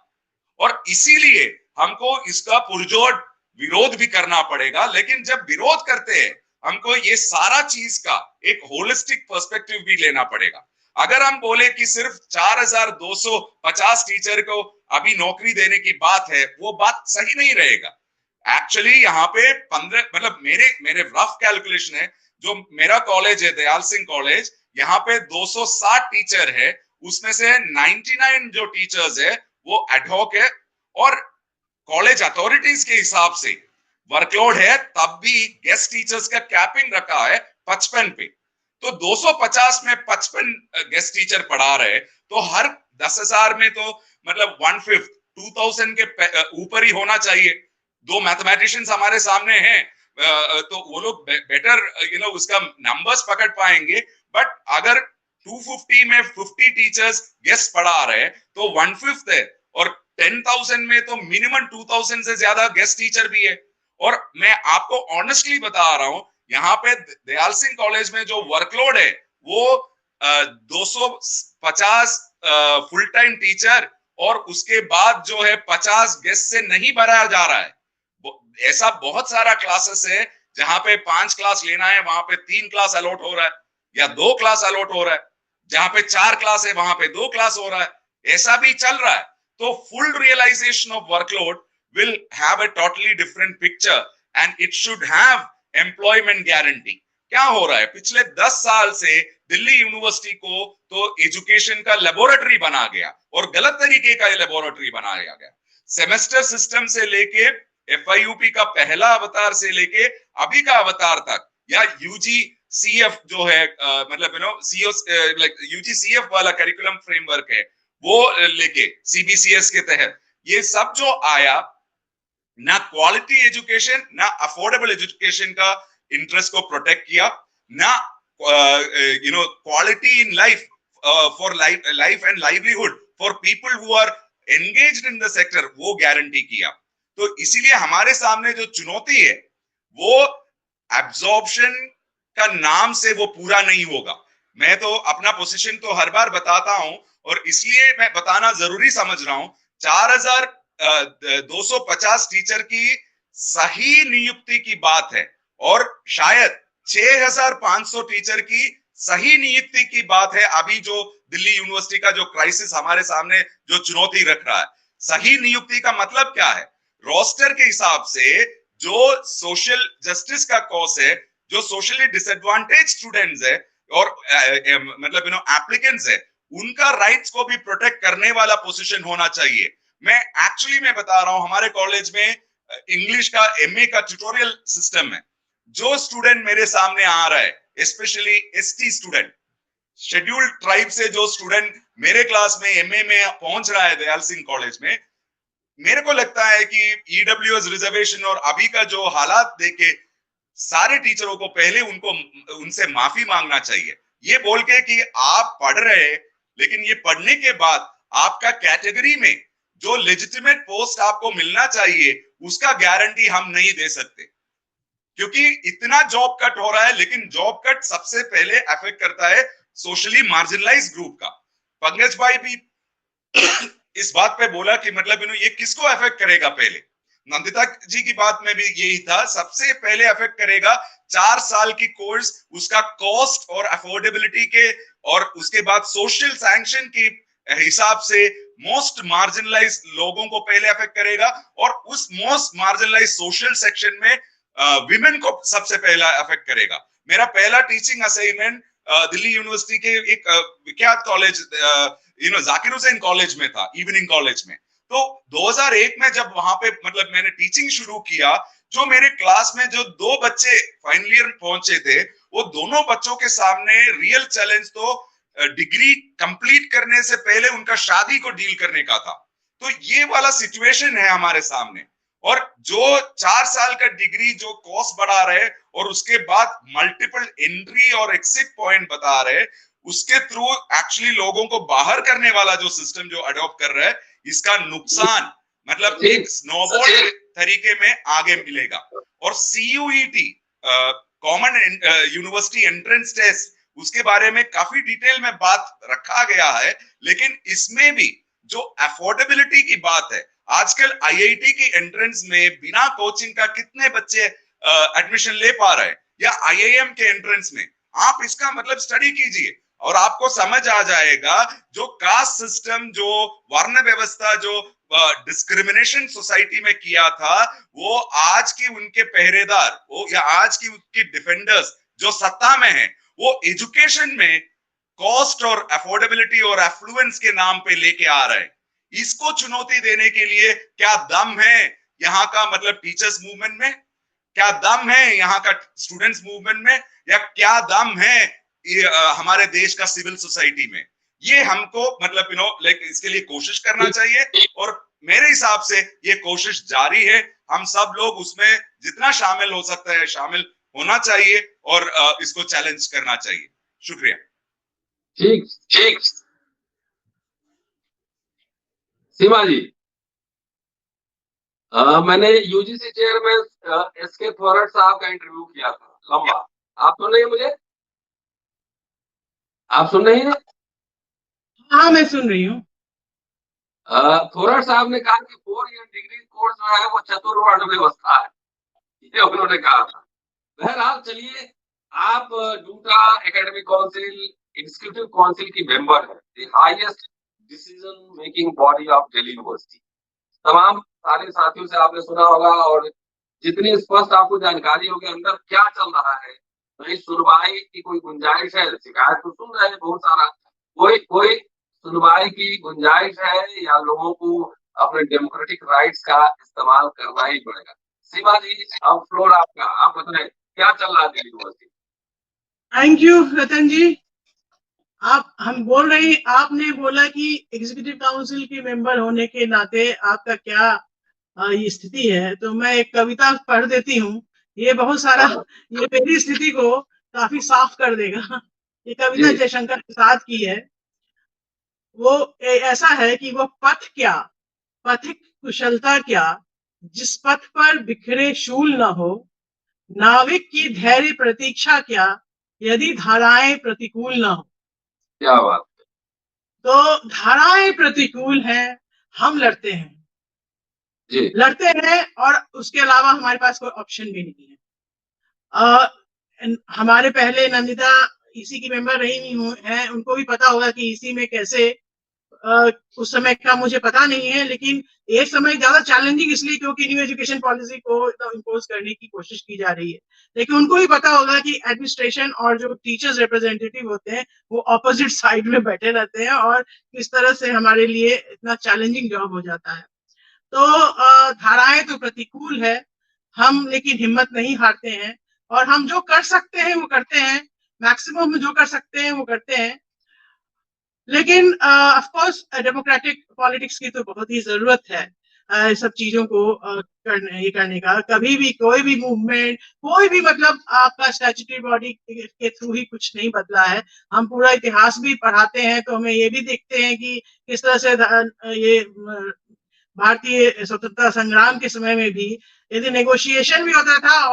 और इसीलिए हमको इसका पुरजोर विरोध भी करना पड़ेगा, लेकिन जब विरोध करते हैं हमको ये सारा चीज का एक होलिस्टिक पर्सपेक्टिव भी लेना पड़ेगा। अगर हम बोले कि सिर्फ 4250 टीचर को अभी नौकरी देने की बात है, वो बात सही नहीं रहेगा। एक्चुअली यहाँ पे 15 मतलब मेरे रफ कैलकुलेशन है, जो मेरा कॉलेज है दयाल सिंह कॉलेज, यहाँ पे 260 टीचर है, उसमें से 99 जो टीचर्स है वो एडहॉक है, और कॉलेज अथॉरिटीज के हिसाब से वर्कलोड है तब भी गेस्ट टीचर्स का कैपिंग रखा है 55 पे। तो 250 में 55 गेस्ट टीचर पढ़ा रहे, तो हर 10,000 में तो मतलब 1/5 2000 के ऊपर ही होना चाहिए। दो मैथमेटिशियंस हमारे सामने हैं, तो वो लोग बेटर उसका नंबर्स पकड़ पाएंगे। बट अगर 250 में 50 टीचर्स गेस्ट पढ़ा रहे तो 1/5 है, और 10,000 में तो मिनिमम 2,000 से ज्यादा गेस्ट टीचर भी है। और मैं आपको ऑनेस्टली बता रहा हूं, यहाँ पे दयाल सिंह कॉलेज में जो वर्कलोड है वो 250 फुल टाइम टीचर और उसके बाद जो है 50 गेस्ट से नहीं भरा जा रहा है। ऐसा बहुत सारा क्लासेस है जहां पे 5 क्लास लेना है वहां पे 3 क्लास अलॉट हो रहा है, या 2 क्लास अलॉट हो रहा है, जहां पे 4 क्लास है वहां पे 2 क्लास हो रहा है, ऐसा भी चल रहा है। तो full realisation of workload will have a totally different picture and it should have employment guarantee। क्या हो रहा है पिछले 10 साल से दिल्ली यूनिवर्सिटी को तो एजुकेशन का लेबोरेटरी बना गया, और गलत तरीके का लेबोरेटरी बनाया गया। सेमेस्टर सिस्टम से लेके FIUP का पहला अवतार से लेके अभी का अवतार तक, या UGCF जो है मतलब UGCF वाला करिकुलम फ्रेमवर्क है वो लेके CBCS के तहत ये सब जो आया, ना क्वालिटी एजुकेशन ना अफोर्डेबल एजुकेशन का इंटरेस्ट को प्रोटेक्ट किया, ना quality in life for life and livelihood for people who are engaged in the sector वो गारंटी किया। तो इसीलिए हमारे सामने जो चुनौती है वो एब्जॉर्प्शन का नाम से वो पूरा नहीं होगा। मैं तो अपना पोजीशन तो हर बार बताता हूं, और इसलिए मैं बताना जरूरी समझ रहा हूं, 4250 टीचर की सही नियुक्ति की बात है, और शायद 6500 टीचर की सही नियुक्ति की बात है। अभी जो दिल्ली यूनिवर्सिटी का जो क्राइसिस हमारे सामने जो चुनौती रख रहा है, सही नियुक्ति का मतलब क्या है? रोस्टर के हिसाब से जो सोशल जस्टिस का कॉज है, जो सोशली डिसएडवांटेज स्टूडेंट्स है और मतलब एप्लीकेंट्स है, उनका राइट्स को भी प्रोटेक्ट करने वाला पोजीशन होना चाहिए। मैं बता रहा हूं, हमारे कॉलेज में इंग्लिश का MA का ट्यूटोरियल सिस्टम है। जो स्टूडेंट मेरे सामने आ रहा है, specially ST student, scheduled tribe से जो स्टूडेंट मेरे क्लास में MA में पहुंच रहा है दयाल सिंह कॉलेज में, मेरे को लगता है कि EWS रिजर्वेशन और अभी का जो हालात देखे सारे टीचरों को पहले उनसे माफी मांगना चाहिए, ये बोल के कि आप पढ़ रहे हैं, लेकिन ये पढ़ने के बाद आपका कैटेगरी में जो लेजिटिमेट पोस्ट आपको मिलना चाहिए उसका गारंटी हम नहीं दे सकते, क्योंकि इतना जॉब कट हो रहा है। लेकिन जॉब कट सबसे पहले अफेक्ट करता है सोशली मार्जिनलाइज ग्रुप का। पंकज भाई भी इस बात पे बोला कि मतलब ये किसको अफेक्ट करेगा? पहले नंदिता जी की बात में भी यही था, सबसे पहले अफेक्ट करेगा 4 साल की कोर्स, उसका कॉस्ट और अफोर्डेबिलिटी के, और उसके बाद सोशल सैंक्शन की हिसाब से मोस्ट मार्जिनलाइज लोगों को पहले अफेक्ट करेगा, और उस मोस्ट मार्जिनलाइज सोशल सेक्शन में विमेन को सबसे पहला अफेक्ट करेगा। मेरा पहला टीचिंग असाइनमेंट दिल्ली यूनिवर्सिटी के एक विख्यात कॉलेज जाकिर हुसैन कॉलेज में था, इवनिंग कॉलेज में। तो 2001 में जब वहां पे मतलब मैंने टीचिंग शुरू किया, जो मेरे क्लास में जो 2 बच्चे फाइनल ईयर पहुंचे थे, वो दोनों बच्चों के सामने रियल चैलेंज तो डिग्री कंप्लीट करने से पहले उनका शादी को डील करने का था। तो ये वाला सिचुएशन है हमारे सामने। और जो 4 साल का डिग्री जो कॉस्ट बढ़ा रहे और उसके बाद मल्टीपल एंट्री और एग्जिट पॉइंट बता रहे, उसके थ्रू एक्चुअली लोगों को बाहर करने वाला जो सिस्टम जो अडॉप्ट कर रहा है, इसका नुकसान मतलब एक स्नोबॉल तरीके में आगे मिलेगा। और CUET common university entrance test, उसके बारे में काफी डिटेल में बात रखा गया है, लेकिन इसमें भी जो अफोर्डेबिलिटी की बात है, आजकल IIT की एंट्रेंस में बिना कोचिंग का कितने बच्चे एडमिशन ले पा रहे हैं, या IIM के एंट्रेंस में, आप इसका मतलब स्टडी कीजिए और आपको समझ आ जाएगा जो कास्ट सिस्टम, जो वर्ण व्यवस्था, जो डिस्क्रिमिनेशन सोसाइटी में किया था, वो आज की उनके पहरेदार वो या आज की उनकी डिफेंडर्स जो सत्ता में है, वो एजुकेशन में कॉस्ट और अफोर्डेबिलिटी और एफ्लुएंस के नाम पे लेके आ रहे हैं। इसको चुनौती देने के लिए क्या दम है यहाँ का मतलब टीचर्स मूवमेंट में, क्या दम है यहाँ का स्टूडेंट्स मूवमेंट में, या क्या दम है हमारे देश का सिविल सोसाइटी में? ये हमको मतलब इसके लिए कोशिश करना चाहिए, और मेरे हिसाब से ये कोशिश जारी है। हम सब लोग उसमें जितना शामिल हो सकता है शामिल होना चाहिए और इसको चैलेंज करना चाहिए। शुक्रिया। ठीक ठीक। सीमा जी, मैंने UGC चेयरमैन SK थोरट साहब का इंटरव्यू किया था लंबा। आप सुन रहे हैं मुझे? आप सुन रही हैं? हाँ, मैं सुन रही हूँ। थोरट साहब ने कहा कि 4 ईयर डिग्री कोर्स जो है वो चतुर्वर्ण व्यवस्था है, ये उन्होंने कहा था। बहरहाल चलिए, आप due to academic council executive council की मेंबर है, the highest decision making body of Delhi university. तमाम सारे साथियों से आपने सुना होगा, और जितनी स्पष्ट आपको जानकारी होगी अंदर क्या चल रहा है, कहीं सुनवाई की कोई गुंजाइश है? शिकायत तो सुन रहे हैं बहुत सारा, कोई सुनवाई की गुंजाइश है, या लोगों को अपने डेमोक्रेटिक राइट्स का इस्तेमाल करना ही पड़ेगा? सीमा जी, अब फ्लोर आपका, आप बताएं क्या चल रहा है दिल्ली यूनिवर्सिटी? थैंक यू रतन जी। हम बोल रहे हैं, आपने बोला कि एग्जीक्यूटिव काउंसिल के मेंबर होने के नाते आपका क्या ये स्थिति है, तो मैं एक कविता पढ़ देती हूँ। ये बहुत सारा ये मेरी स्थिति को काफी साफ कर देगा। ये कविता जयशंकर प्रसाद की है। वो ऐसा है कि वो पथ क्या, पथिक कुशलता क्या, जिस पथ पर बिखरे शूल न हो, नाविक की धैर्य प्रतीक्षा क्या, यदि धाराएं प्रतिकूल न हो। क्या बात। तो धाराएं प्रतिकूल हैं, हम लड़ते हैं जी। लड़ते हैं, और उसके अलावा हमारे पास कोई ऑप्शन भी नहीं है। हमारे पहले नंदिता ईसी की मेंबर रही हैं, उनको भी पता होगा कि ईसी में कैसे उस समय का मुझे पता नहीं है, लेकिन एक समय ज्यादा चैलेंजिंग इसलिए क्योंकि न्यू एजुकेशन पॉलिसी को इम्पोज करने की कोशिश की जा रही है। लेकिन उनको भी पता होगा कि एडमिनिस्ट्रेशन और जो टीचर्स रिप्रेजेंटेटिव होते हैं वो ऑपोजिट साइड में बैठे रहते हैं, और किस तरह से हमारे लिए इतना चैलेंजिंग जॉब हो जाता है। तो धाराएं तो प्रतिकूल है, हम लेकिन हिम्मत नहीं हारते हैं, और हम जो कर सकते हैं वो करते हैं, मैक्सिमम जो कर सकते हैं वो करते हैं। लेकिन ऑफ कोर्स डेमोक्रेटिक पॉलिटिक्स की तो बहुत ही जरूरत है सब चीजों को करने का। कभी भी कोई भी मूवमेंट, कोई भी मतलब आपका स्टैट्यूटरी बॉडी के थ्रू ही कुछ नहीं बदला है। हम पूरा इतिहास भी पढ़ाते हैं तो हमें ये भी देखते हैं कि किस तरह से ये भारतीय स्वतंत्रता संग्राम के समय में भी यदि नेगोशिएशन भी होता था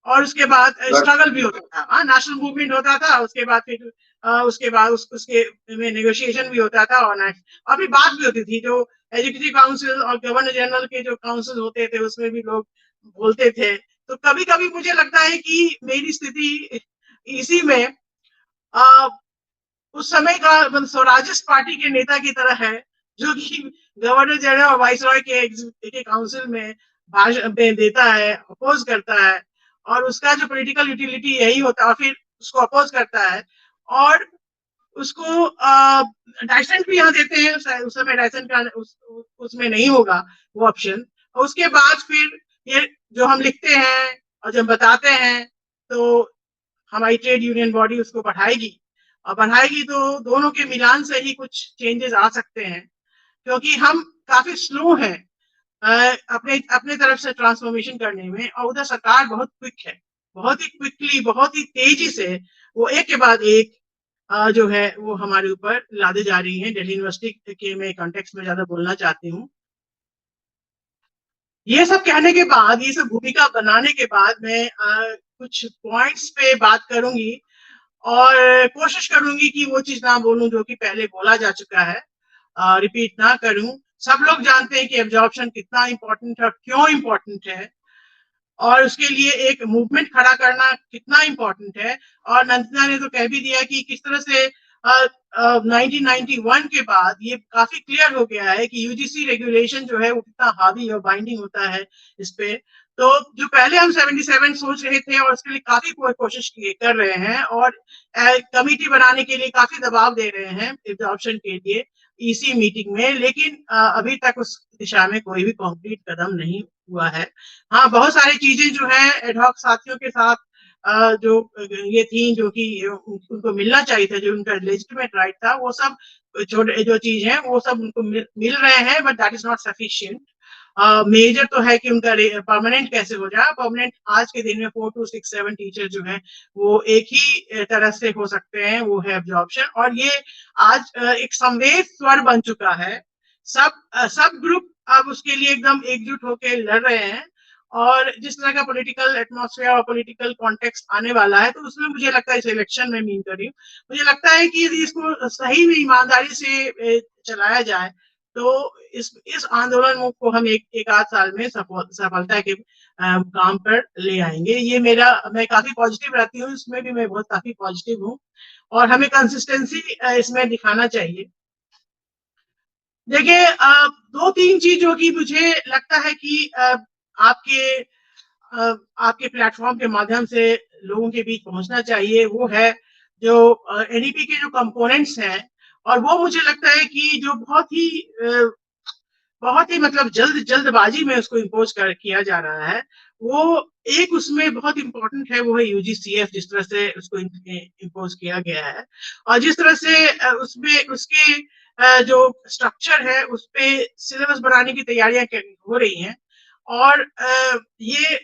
और उसके बाद स्ट्रगल भी होता था, नेशनल मूवमेंट होता था, उसके बाद फिर उसके में नेगोशिएशन भी होता था, और अभी बात भी होती थी। जो एजुकेटिव काउंसिल और गवर्नर जनरल के जो काउंसिल होते थे उसमें भी लोग बोलते थे। तो कभी कभी मुझे लगता है कि मेरी स्थिति इसी में उस समय का स्वराजिस्ट पार्टी के नेता की तरह है, जो कि गवर्नर जनरल और वाइसरॉय के काउंसिल में भाषण देता है, अपोज करता है, और उसका जो पॉलिटिकल यूटिलिटी यही होता है। और फिर उसको अपोज करता है और उसको डाइसेंट भी यहाँ देते हैं, उस समय डाइसेंट का उसमें नहीं होगा वो ऑप्शन। और उसके बाद फिर ये जो हम लिखते हैं और जब बताते हैं तो हमारी ट्रेड यूनियन बॉडी उसको बढ़ाएगी, और बढ़ाएगी तो दोनों के मिलान से ही कुछ चेंजेस आ सकते हैं, क्योंकि हम काफी स्लो हैं अपने अपने तरफ से ट्रांसफॉर्मेशन करने में, और उधर सरकार बहुत क्विक है, बहुत ही क्विकली, बहुत ही तेजी से वो एक के बाद एक जो है वो हमारे ऊपर लादे जा रही है। दिल्ली यूनिवर्सिटी के मैं कॉन्टेक्स्ट में ज्यादा बोलना चाहती हूँ। ये सब कहने के बाद, ये सब भूमिका बनाने के बाद मैं कुछ पॉइंट्स पे बात करूंगी और कोशिश करूंगी कि वो चीज ना बोलूं जो कि पहले बोला जा चुका है, रिपीट ना करूं। सब लोग जानते हैं कि एब्जॉर्प्शन कितना इंपॉर्टेंट है और क्यों इंपॉर्टेंट है, और उसके लिए एक मूवमेंट खड़ा करना कितना इंपॉर्टेंट है। और नंदिता ने तो कह भी दिया कि किस तरह से 1991 के बाद ये काफी क्लियर हो गया है कि यूजीसी रेगुलेशन जो है वो कितना हावी और बाइंडिंग होता है इस पे। तो जो पहले हम 77 सोच रहे थे और उसके लिए काफी कोशिश कर रहे हैं और कमिटी बनाने के लिए काफी दबाव दे रहे हैं एब्जॉर्प्शन के लिए ईसी मीटिंग में, लेकिन अभी तक उस दिशा में कोई भी कॉन्क्रीट कदम नहीं हुआ है। हाँ, बहुत सारी चीजें जो है एडहॉक साथियों के साथ जो ये थी, जो कि उनको मिलना चाहिए था, जो उनका लेजिटिमेट राइट था, वो सब छोटे जो चीज है वो सब उनको मिल रहे हैं, but that is not sufficient. Major तो है कि उनका परमानेंट कैसे हो जाए। परमानेंट आज के दिन में 4 to 6 7 टीचर जो है वो एक ही तरह से हो सकते हैं, वो है एब्जॉर्प्शन। और ये आज एक संवेद स्वर बन चुका है। सब ग्रुप अब उसके लिए एकदम एकजुट होकर लड़ रहे हैं, और जिस तरह का पॉलिटिकल एटमॉस्फेयर और पॉलिटिकल कॉन्टेक्स्ट आने वाला है, तो उसमें मुझे लगता है, इस इलेक्शन में मीन कर रही हूँ, मुझे लगता है कि यदि इसको सही में ईमानदारी से चलाया जाए तो इस आंदोलन को हम एक आध साल में सफलता के काम पर ले आएंगे। ये मेरा, मैं काफी पॉजिटिव रहती हूँ, इसमें भी मैं बहुत काफी पॉजिटिव हूँ, और हमें कंसिस्टेंसी इसमें दिखाना चाहिए। देखिए, दो तीन चीजों की मुझे लगता है कि आपके प्लेटफॉर्म के माध्यम से लोगों के बीच पहुंचना चाहिए। वो है जो एनईपी के जो कंपोनेंट्स हैं, और वो मुझे लगता है कि जो बहुत ही मतलब जल्दबाजी में उसको इम्पोज किया जा रहा है, वो एक उसमें बहुत इंपॉर्टेंट है, वो है यूजीसीएफ, जिस तरह से उसको इम्पोज किया गया है, और जिस तरह से उसमें उसके जो स्ट्रक्चर है उस पे सिलेबस बनाने की तैयारियां हो रही हैं। और ये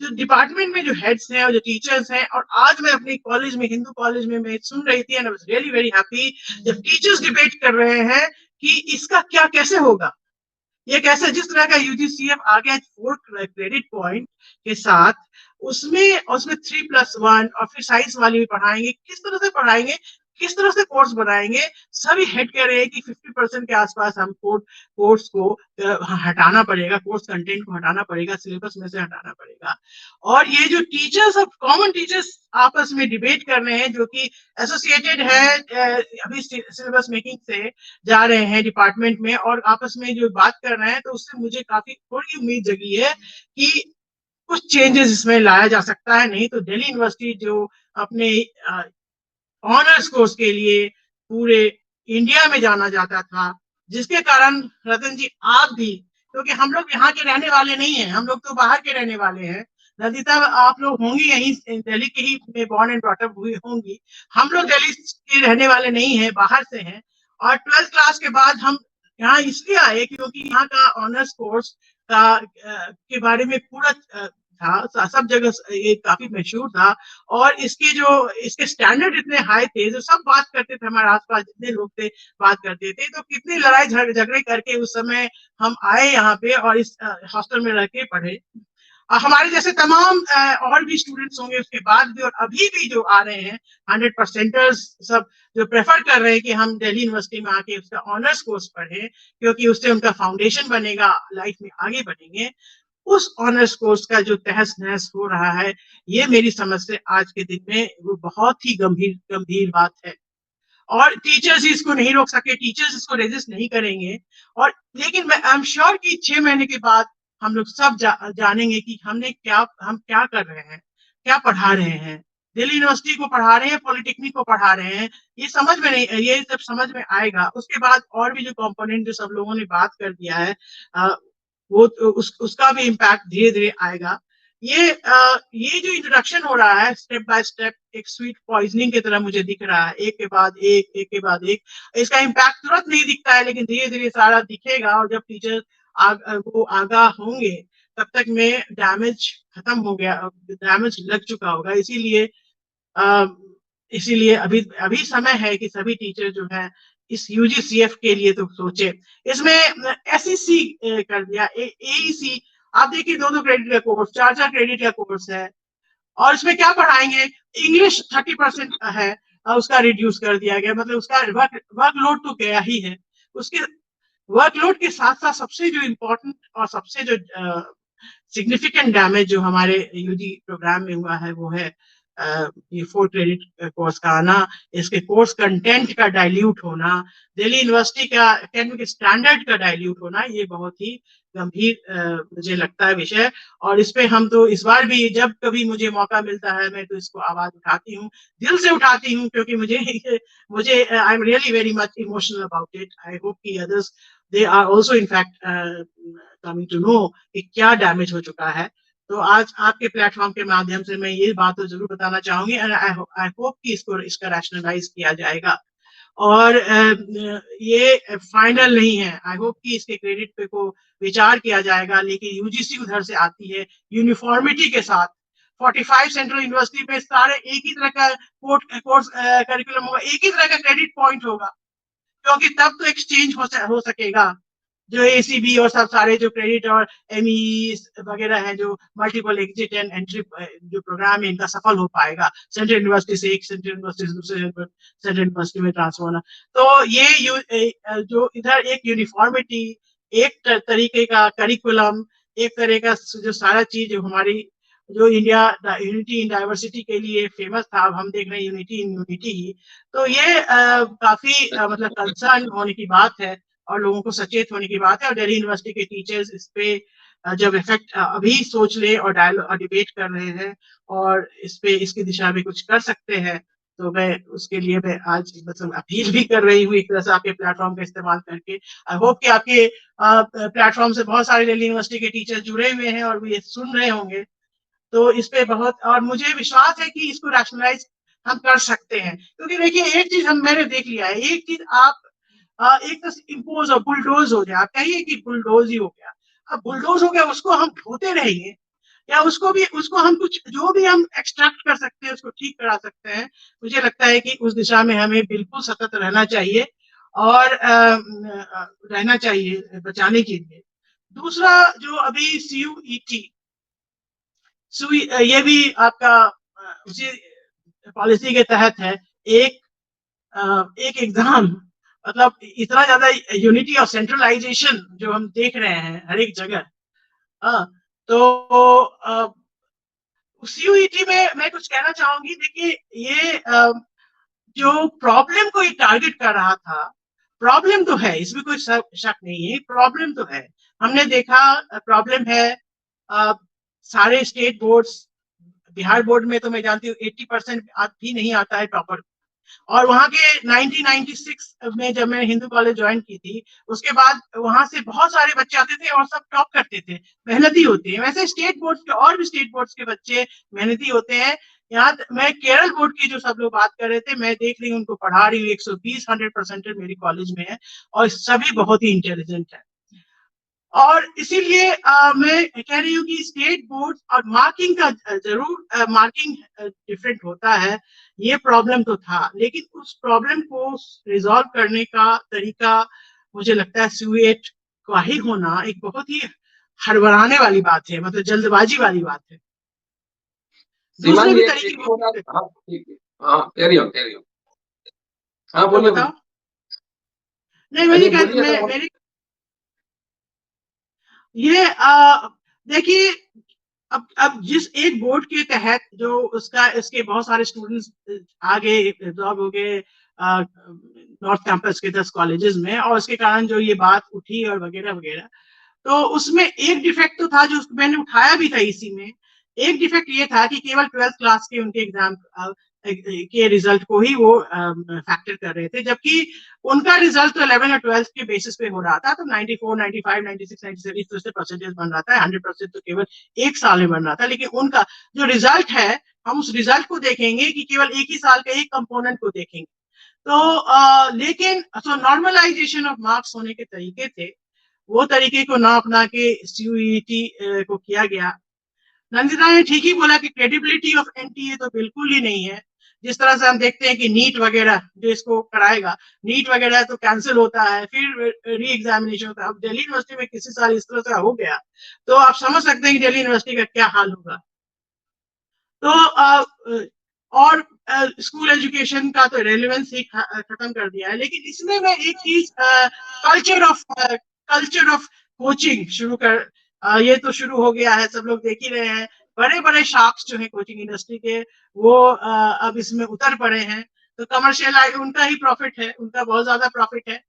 जो डिपार्टमेंट में जो हेड्स हैं और जो टीचर्स हैं, और आज मैं अपने कॉलेज में, हिंदू कॉलेज में मैं सुन रही थी, and I was really very happy जब टीचर्स डिबेट कर रहे हैं कि इसका क्या कैसे होगा, ये कैसे, जिस तरह का यूजीसीएफ आ गया 4 क्रेडिट पॉइंट के साथ, उसमें 3+1 और फिर साइंस वाली भी पढ़ाएंगे, किस तरह से पढ़ाएंगे, किस तरह से कोर्स बनाएंगे। सभी हेड कह रहे हैं कि 50% के आसपास हम कोर्स को हटाना पड़ेगा, कोर्स कंटेंट को हटाना पड़ेगा, सिलेबस में से हटाना पड़ेगा। और ये जो टीचर्स, अब कॉमन टीचर्स आपस में डिबेट कर रहे हैं, जो कि एसोसिएटेड है अभी सिलेबस मेकिंग से जा रहे हैं डिपार्टमेंट में, और आपस में जो बात कर रहे हैं, तो उससे मुझे काफी थोड़ी उम्मीद जगी है कि कुछ चेंजेस इसमें लाया जा सकता है। नहीं तो दिल्ली यूनिवर्सिटी जो अपने ऑनर्स कोर्स के लिए पूरे इंडिया में जाना जाता था, जिसके कारण रतन जी आप भी, क्योंकि हम लोग यहाँ के रहने वाले नहीं हैं, हम लोग तो बाहर के रहने वाले हैं, नंदिता आप लोग होंगी यहीं दिल्ली के ही में बॉर्न एंड ब्रॉट अप हुई होंगी, हम लोग दिल्ली के रहने वाले नहीं हैं, बाहर से हैं। और 12th क्लास के बाद हम यहाँ इसलिए आए क्योंकि यहाँ का ऑनर्स कोर्स के बारे में पूरा था, सब जगह ये काफी मशहूर था, और इसके स्टैंडर्ड इतने हाई थे, जो सब बात करते थे, हमारे आसपास जितने लोग थे बात करते थे, तो कितनी लड़ाई झगड़े करके उस समय हम आए यहाँ पे और इस हॉस्टल में रह के पढ़े। हमारे जैसे तमाम और भी स्टूडेंट्स होंगे उसके बाद भी, और अभी भी जो आ रहे हैं 100%ers सब जो प्रेफर कर रहे हैं कि हम दिल्ली यूनिवर्सिटी में आके उसका ऑनर्स कोर्स पढ़ें, क्योंकि उससे उनका फाउंडेशन बनेगा, लाइफ में आगे बढ़ेंगे। उस ऑनर्स कोर्स का जो तहस नहस हो रहा है, ये मेरी समझ से आज के दिन में वो बहुत ही गंभीर बात है, और टीचर्स इसको नहीं रोक सके, टीचर्स इसको रेजिस्ट नहीं करेंगे। और लेकिन मैं आई एम श्योर कि 6 महीने के बाद हम लोग सब जानेंगे कि हम क्या कर रहे हैं, क्या पढ़ा रहे हैं, दिल्ली यूनिवर्सिटी को पढ़ा रहे हैं, पॉलिटेक्निक को पढ़ा रहे हैं, ये समझ में नहीं, ये सब समझ में आएगा। उसके बाद और भी जो कंपोनेंट जो सब लोगों ने बात कर दिया है, वो उसका भी इम्पैक्ट धीरे धीरे आएगा। ये जो इंट्रोडक्शन हो रहा है स्टेप बाय स्टेप, एक स्वीट पॉइजनिंग की तरह मुझे दिख रहा है, एक के बाद एक के बाद एक। इसका इम्पैक्ट तुरंत नहीं दिखता है, लेकिन धीरे धीरे सारा दिखेगा, और जब टीचर वो आगाह होंगे तब तक में डैमेज खत्म हो गया, डैमेज लग चुका होगा। इसीलिए अभी अभी समय है कि सभी टीचर जो है इस यूजीसीएफ के लिए तो सोचे। इसमें एसईसी कर दिया, एईसी, आप देखिए 2-2 क्रेडिट का कोर्स, 4-4 क्रेडिट का कोर्स है, और इसमें क्या पढ़ाएंगे? इंग्लिश 30% है, उसका रिड्यूस कर दिया गया, मतलब उसका वर्कलोड तो गया ही है। उसके वर्कलोड के साथ साथ सबसे जो इम्पोर्टेंट और सबसे जो सिग्निफिकेंट डैमेज जो हमारे यूजी प्रोग्राम में हुआ है वो है ये 4 क्रेडिट कोर्स का आना, इसके कोर्स कंटेंट का डाइल्यूट होना, दिल्ली यूनिवर्सिटी का एकेडमिक स्टैंडर्ड का डाइल्यूट होना, ये बहुत ही गंभीर मुझे लगता है विषय। और इस पे हम तो इस बार भी जब कभी मुझे मौका मिलता है मैं तो इसको आवाज उठाती हूँ, दिल से उठाती हूँ, क्योंकि मुझे I am really very much emotional about it. I hope कि others they are also in fact coming to know कि क्या डैमेज हो चुका है। तो आज आपके प्लेटफॉर्म के माध्यम से मैं ये बात तो जरूर बताना चाहूंगी, आई होप कि इसका रैशनलाइज किया जाएगा, और ये फाइनल नहीं है। आई होप कि इसके क्रेडिट पे को विचार किया जाएगा, लेकिन यूजीसी उधर से आती है यूनिफॉर्मिटी के साथ। 45 सेंट्रल यूनिवर्सिटी में सारे एक ही तरह का कोर्स करिकुलम होगा, एक ही तरह का क्रेडिट पॉइंट होगा, क्योंकि तब तो एक्सचेंज हो सकेगा। जो एसीबी और सब सारे जो क्रेडिट और एमई वगैरह है, जो मल्टीपल एग्जिट एंड एंट्री जो प्रोग्राम है, इनका सफल हो पाएगा। सेंट्रल यूनिवर्सिटी से एक सेंट्रल यूनिवर्सिटी से दूसरे सेंट्रल यूनिवर्सिटी में ट्रांसफर होना, तो ये जो इधर एक यूनिफॉर्मिटी, एक तरीके का करिकुलम, एक तरह का जो सारा चीज जो हमारी जो इंडिया यूनिटी इन डाइवर्सिटी के लिए फेमस था, अब हम देख रहे हैं यूनिटी इन यूनिटी ही। तो ये काफी मतलब कंसर्न होने की बात है, और लोगों को सचेत होने की बात है। और दिल्ली यूनिवर्सिटी के टीचर्स इस पे जब इफेक्ट अभी सोच ले और डिबेट कर रहे हैं और इस पे इसकी दिशा में कुछ कर सकते हैं, तो मैं उसके लिए मैं आज मतलब अपील भी कर रही हूँ एक तरह से आपके प्लेटफॉर्म का इस्तेमाल करके। आई होप कि आपके प्लेटफॉर्म से बहुत सारे दिल्ली यूनिवर्सिटी के टीचर जुड़े हुए हैं और वो ये सुन रहे होंगे, तो इस पे बहुत, और मुझे विश्वास है कि इसको रैशनलाइज हम कर सकते हैं। क्योंकि देखिए एक चीज मैंने देख लिया है, एक चीज आप एक तो इम्पोज और बुलडोज हो जाए, आप कहिए कि बुलडोज ही हो गया, अब बुलडोज हो गया उसको हम ढोते रहेंगे, या उसको हम कुछ जो भी हम एक्सट्रैक्ट कर सकते हैं उसको ठीक करा सकते हैं। मुझे लगता है कि उस दिशा में हमें बिल्कुल सतत रहना चाहिए, और रहना चाहिए बचाने के लिए। दूसरा जो अभी CUET, ये भी आपका उसी पॉलिसी के तहत है। एक एग्जाम, मतलब इतना ज्यादा यूनिटी और सेंट्रलाइजेशन जो हम देख रहे हैं हर एक जगह, तो सीयूईटी में मैं कुछ कहना चाहूंगी। देखिए ये जो प्रॉब्लम को ये टारगेट कर रहा था, प्रॉब्लम तो है, इसमें कोई शक नहीं है, प्रॉब्लम तो है। हमने देखा प्रॉब्लम है सारे स्टेट बोर्ड्स, बिहार बोर्ड में तो मैं जानती हूँ 80% भी नहीं आता है प्रॉपर, और वहां के 1996 में जब मैंने हिंदू कॉलेज ज्वाइन की थी, उसके बाद वहां से बहुत सारे बच्चे आते थे और सब टॉप करते थे, मेहनती होते हैं। वैसे स्टेट बोर्ड के और भी स्टेट बोर्ड्स के बच्चे मेहनती होते हैं। यहाँ मैं केरल बोर्ड की जो सब लोग बात कर रहे थे, मैं देख रही हूँ उनको पढ़ा रही हूँ, 120-100% मेरी कॉलेज में है, और सभी बहुत ही इंटेलिजेंट है। और इसीलिए मैं कह रही हूँ कि स्टेट बोर्ड और मार्किंग का जरूर मार्किंग डिफरेंट होता है, ये प्रॉब्लम तो था, लेकिन उस प्रॉब्लम को रिजॉल्व करने का तरीका मुझे लगता है CUET का ही होना एक बहुत ही हड़बड़ाने वाली बात है, मतलब जल्दबाजी वाली बात है। दूसरे भी तरीके हाँ बोलिए। नहीं मेरी ये देखिए, अब जिस एक बोर्ड के तहत जो उसका इसके बहुत सारे स्टूडेंट्स आगे एब्जॉर्ब हो गए नॉर्थ कैंपस के 10 कॉलेजेस में, और उसके कारण जो ये बात उठी और वगैरह वगैरह, तो उसमें एक डिफेक्ट तो था जो मैंने उठाया भी था इसी में, एक डिफेक्ट ये था कि केवल 12th क्लास के उनके एग्जाम के रिजल्ट को ही वो फैक्टर कर रहे थे, जबकि उनका रिजल्ट तो 11 और 12th के बेसिस पे हो रहा था। तो 94, 95, 96, 97 इस तरह से परसेंटेज बन रहा था। 100% तो केवल एक साल में बन रहा था। लेकिन उनका जो रिजल्ट है, हम उस रिजल्ट को देखेंगे कि केवल एक ही साल के एक कंपोनेंट को देखेंगे। तो लेकिन तो नॉर्मलाइजेशन ऑफ मार्क्स होने के तरीके थे, वो तरीके को ना अपना के सीयूईटी को किया गया। नंदिता ने ठीक ही बोला कि क्रेडिबिलिटी ऑफ एनटीए तो बिल्कुल ही नहीं है। जिस तरह से हम देखते हैं कि नीट वगैरह जो इसको कराएगा, नीट वगैरह तो कैंसिल होता है, फिर री एग्जामिनेशन होता है। अब दिल्ली यूनिवर्सिटी में किसी साल इस तरह से हो गया, तो आप समझ सकते हैं कि दिल्ली यूनिवर्सिटी का क्या हाल होगा। तो और स्कूल एजुकेशन का तो रेलेवेंस ही खत्म कर दिया है। लेकिन इसमें मैं एक चीज, कल्चर ऑफ कोचिंग शुरू कर, ये तो शुरू हो गया है, सब लोग देख ही रहे हैं। बड़े बड़े शार्क्स जो है कोचिंग इंडस्ट्री के, वो अब इसमें उतर पड़े हैं। तो कमर्शियल उनका ही प्रॉफिट है, उनका बहुत ज्यादा प्रॉफिट है।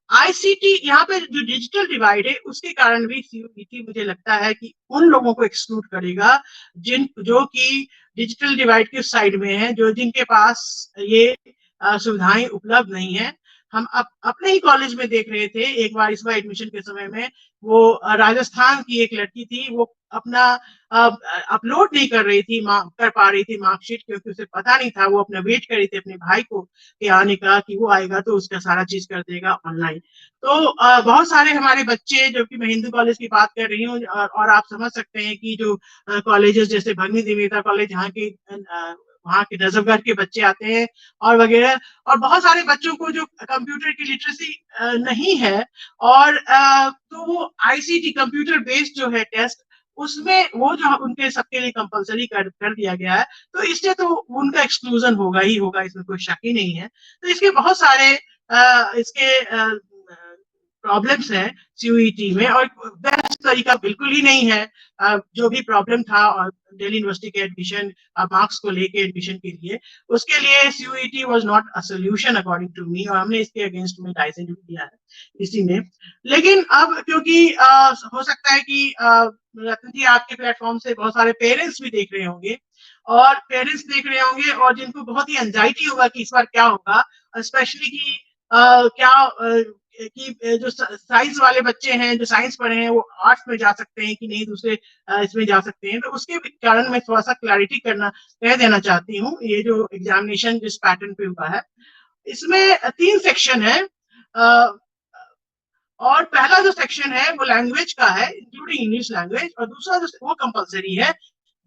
आईसीटी, यहाँ पे जो डिजिटल डिवाइड है, उसके कारण भी सीयूईटी मुझे लगता है कि उन लोगों को एक्सक्लूड करेगा जो कि डिजिटल डिवाइड के साइड में है, जो जिनके पास ये सुविधाएं उपलब्ध नहीं है। हम अपने ही कॉलेज में देख रहे थे एक बार, इस बार एडमिशन के समय में, वो राजस्थान की एक लड़की थी, वो अपना अपलोड नहीं कर पा रही थी मार्कशीट, क्योंकि उसे पता नहीं था। वो अपना वेट कर रही थी अपने भाई को के आने का, कि वो आएगा तो उसका सारा चीज कर देगा ऑनलाइन। तो बहुत सारे हमारे बच्चे, जो कि मैं हिंदू कॉलेज की बात कर रही हूँ, और आप समझ सकते हैं कि जो कॉलेजेस जैसे भगनी देविता कॉलेज, वहाँ के नजफगढ़ के बच्चे आते हैं और वगैरह, और बहुत सारे बच्चों को जो कंप्यूटर की लिटरेसी नहीं है, और तो वो आईसीटी कंप्यूटर बेस्ड जो है टेस्ट, उसमें वो जो उनके सबके लिए कंपलसरी कर दिया गया है। तो इससे तो उनका एक्सक्लूजन होगा ही होगा, इसमें कोई शक ही नहीं है। तो इसके बहुत सारे इसके प्रॉब्लम्स हैं सीयूईटी में, और बेस्ट तरीका बिल्कुल ही नहीं है। जो भी प्रॉब्लम था और दिल्ली यूनिवर्सिटी के एडमिशन मार्क्स को लेके एडमिशन के लिए, उसके लिए CUET was not a solution according to me, और हमने इसके अगेंस्ट में लाइसेंस भी दिया है इसी में। लेकिन अब क्योंकि हो सकता है कि रतन जी आपके प्लेटफॉर्म से बहुत सारे पेरेंट्स भी देख रहे होंगे, और जिनको बहुत ही एंजाइटी होगा कि इस बार क्या होगा, स्पेशली कि कि जो साइंस वाले बच्चे हैं, जो साइंस पढ़े हैं, वो आर्ट्स में जा सकते हैं कि नहीं, दूसरे इसमें जा सकते हैं। तो उसके कारण मैं थोड़ा सा क्लैरिटी कह देना चाहती हूँ। ये जो एग्जामिनेशन जिस पैटर्न पे हुआ है, इसमें 3 सेक्शन है, और पहला जो सेक्शन है वो लैंग्वेज का है, इंक्लूडिंग इंग्लिश लैंग्वेज, और दूसरा जो वो कंपलसरी है।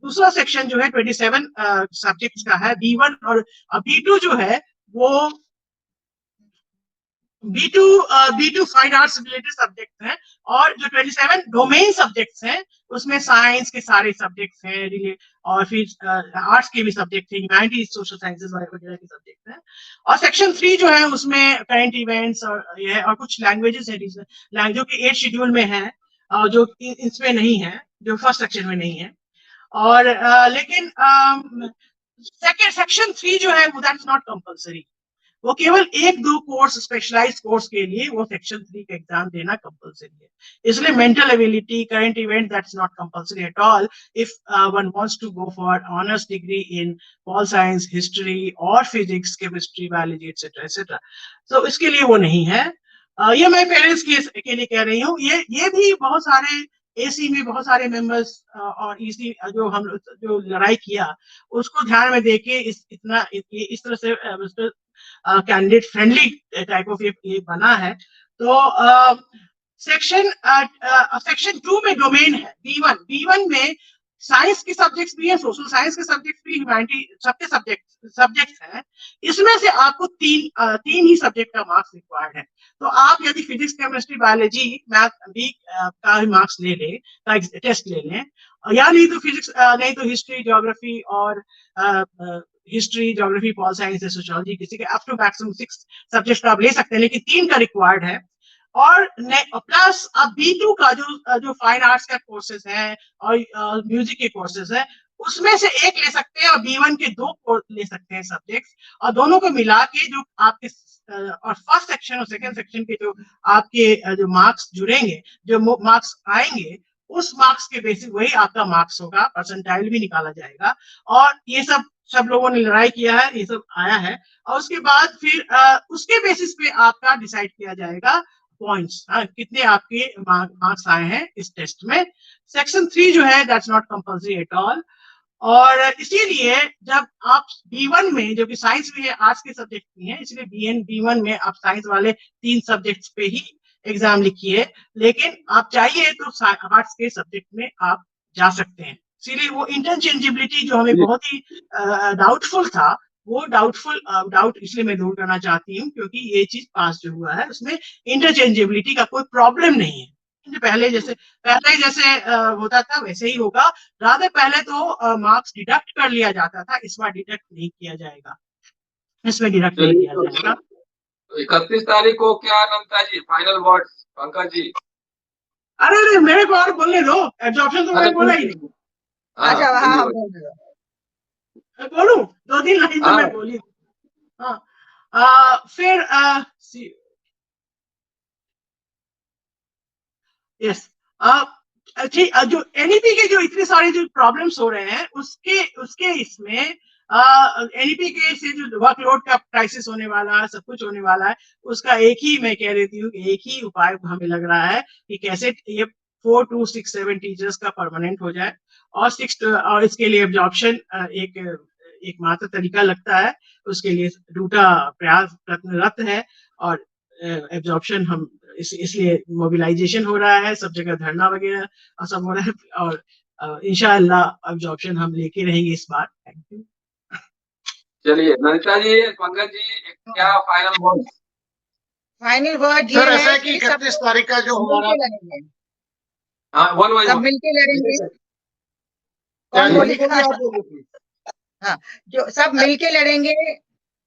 दूसरा सेक्शन जो है 27 सब्जेक्ट्स का है, B1, और B2 जो है वो B2 fine arts related subject हैं, और जो 27 डोमेन सब्जेक्ट्स हैं, उसमें साइंस के सारे सब्जेक्ट्स हैं, और फिर आर्ट्स के भी सब्जेक्ट हैं, ह्यूमैनिटीज, सोशल साइंसेज वगैरह के सब्जेक्ट हैं। और सेक्शन 3 जो है उसमें करंट इवेंट्स और कुछ लैंग्वेजेस है, जो कि 8 शेड्यूल में है, और जो इसमें नहीं है, जो फर्स्ट सेक्शन में नहीं है। और लेकिन सेक्शन 3 जो है वो दैट्स नॉट कंपलसरी। वो केवल 1-2 कोर्स, स्पेशलाइज्ड कोर्स के लिए वो सेक्शन 3 का एग्जाम देना कंपलसरी है। इसलिए mental ability, current event, that's not compulsory at all if one wants to go for honours degree in pol science, history और physics, chemistry, biology etcetera etcetera. तो इसके लिए वो नहीं है। ये मैं पेरेंट्स के लिए कह रही हूँ। ये भी बहुत सारे एसी में बहुत सारे मेंबर्स और ईसी जो लड़ाई किया, उसको ध्यान में देके इस तरह से कैंडिडेट फ्रेंडली टाइप ऑफ ये बना है। तो सेक्शन 2 में डोमेन है B1 में साइंस के सब्जेक्ट्स भी हैं, सोशल साइंस के सब्जेक्ट्स भी, ह्यूमैनिटी, सबके सब्जेक्ट्स हैं। इसमें से आपको तीन ही सब्जेक्ट का मार्क्स रिक्वायर्ड है। तो आप यदि फिजिक्स, केमिस्ट्री, बायोलॉजी, मैथ भी का मार्क्स ले लें, टेस्ट ले लें, या नहीं तो फिजिक्स, नहीं तो हिस्ट्री, ज्योग्राफी, और history, geography, pol science, sociology, किसी के अप टू मैक्सिमम 6 सब्जेक्ट आप ले सकते हैं, लेकिन 3 का रिक्वायर्ड है। और प्लस अब B2 का जो फाइन आर्ट्स का कोर्सेज है और म्यूजिक के कोर्सेज है, उसमें से एक ले सकते हैं, और B1 के 2 ले सकते हैं सब्जेक्ट्स, और दोनों को मिला के जो आपके और फर्स्ट सेक्शन और सेकंड सेक्शन के जो आपके जो मार्क्स जुड़ेंगे, जो मार्क्स आएंगे, उस मार्क्स के बेसिस वही आपका मार्क्स होगा, परसेंटाइल भी निकाला जाएगा। और ये सब लोगों ने लड़ाई किया है, ये सब आया है। और उसके बाद फिर उसके बेसिस पे आपका डिसाइड किया जाएगा पॉइंट्स, कितने आपके मार्क्स आए हैं इस टेस्ट में। सेक्शन 3 जो है that's not compulsory at all. और इसीलिए जब आप B1 में, जो कि साइंस भी है, आर्ट्स के सब्जेक्ट भी है, इसलिए B1 में आप साइंस वाले 3 सब्जेक्ट्स पे ही एग्जाम लिखिए। लेकिन आप चाहिए तो आर्ट्स के सब्जेक्ट में आप जा सकते हैं। इसीलिए वो इंटरचेंजेबिलिटी जो हमें बहुत ही डाउटफुल था, वो डाउट इसलिए मैं दूर करना चाहती हूँ, क्योंकि ये चीज पास जो हुआ है उसमें इंटरचेंजेबिलिटी का कोई प्रॉब्लम नहीं है। पहले जैसे होता था वैसे ही होगा। राधे पहले तो मार्क्स डिडक्ट कर लिया जाता था, इस बार डिडक्ट नहीं किया जाएगा, इसमें डिडक्ट नहीं किया जाएगा। 31 तारीख को क्या नमता जी फाइनल वर्ड्स पंकज जी? अरे मेरे को और बोलने दो, एब्जॉर्प्शन तो मैंने बोला ही नहीं। अच्छा हाँ बोलूं 2-3 लाइन तो मैं बोली। हाँ फिर यस जो एनईपी के जो इतने सारे जो प्रॉब्लम्स हो रहे हैं उसके इसमें एनईपी के से जो वर्कलोड का क्राइसिस होने वाला है, सब कुछ होने वाला है, उसका एक ही मैं कह रही थी, एक ही उपाय हमें लग रहा है कि कैसे ये 4 to 6 7 टीचर्स का परमानेंट हो जाए। और इसके लिए एब्जॉर्प्शन एक मात्र तरीका लगता है। उसके लिए डूटा प्रयास प्रयत्नरत है और एब्जॉर्प्शन हम इसलिए मोबिलाइजेशन हो रहा है, सब जगह धरना वगैरह और सब हो रहा है। और इंशाअल्लाह एब्जॉर्प्शन हम लेके रहेंगे इस बार। Thank you. चलिए नमिता जी, पंकज जी, क्या final word? Final word sir ऐसा है कि 31 तारीख का जो हमारा सब मिलके लड़ेंगे। कौन बोलेगा? हाँ, जो सब मिलके लड़ेंगे,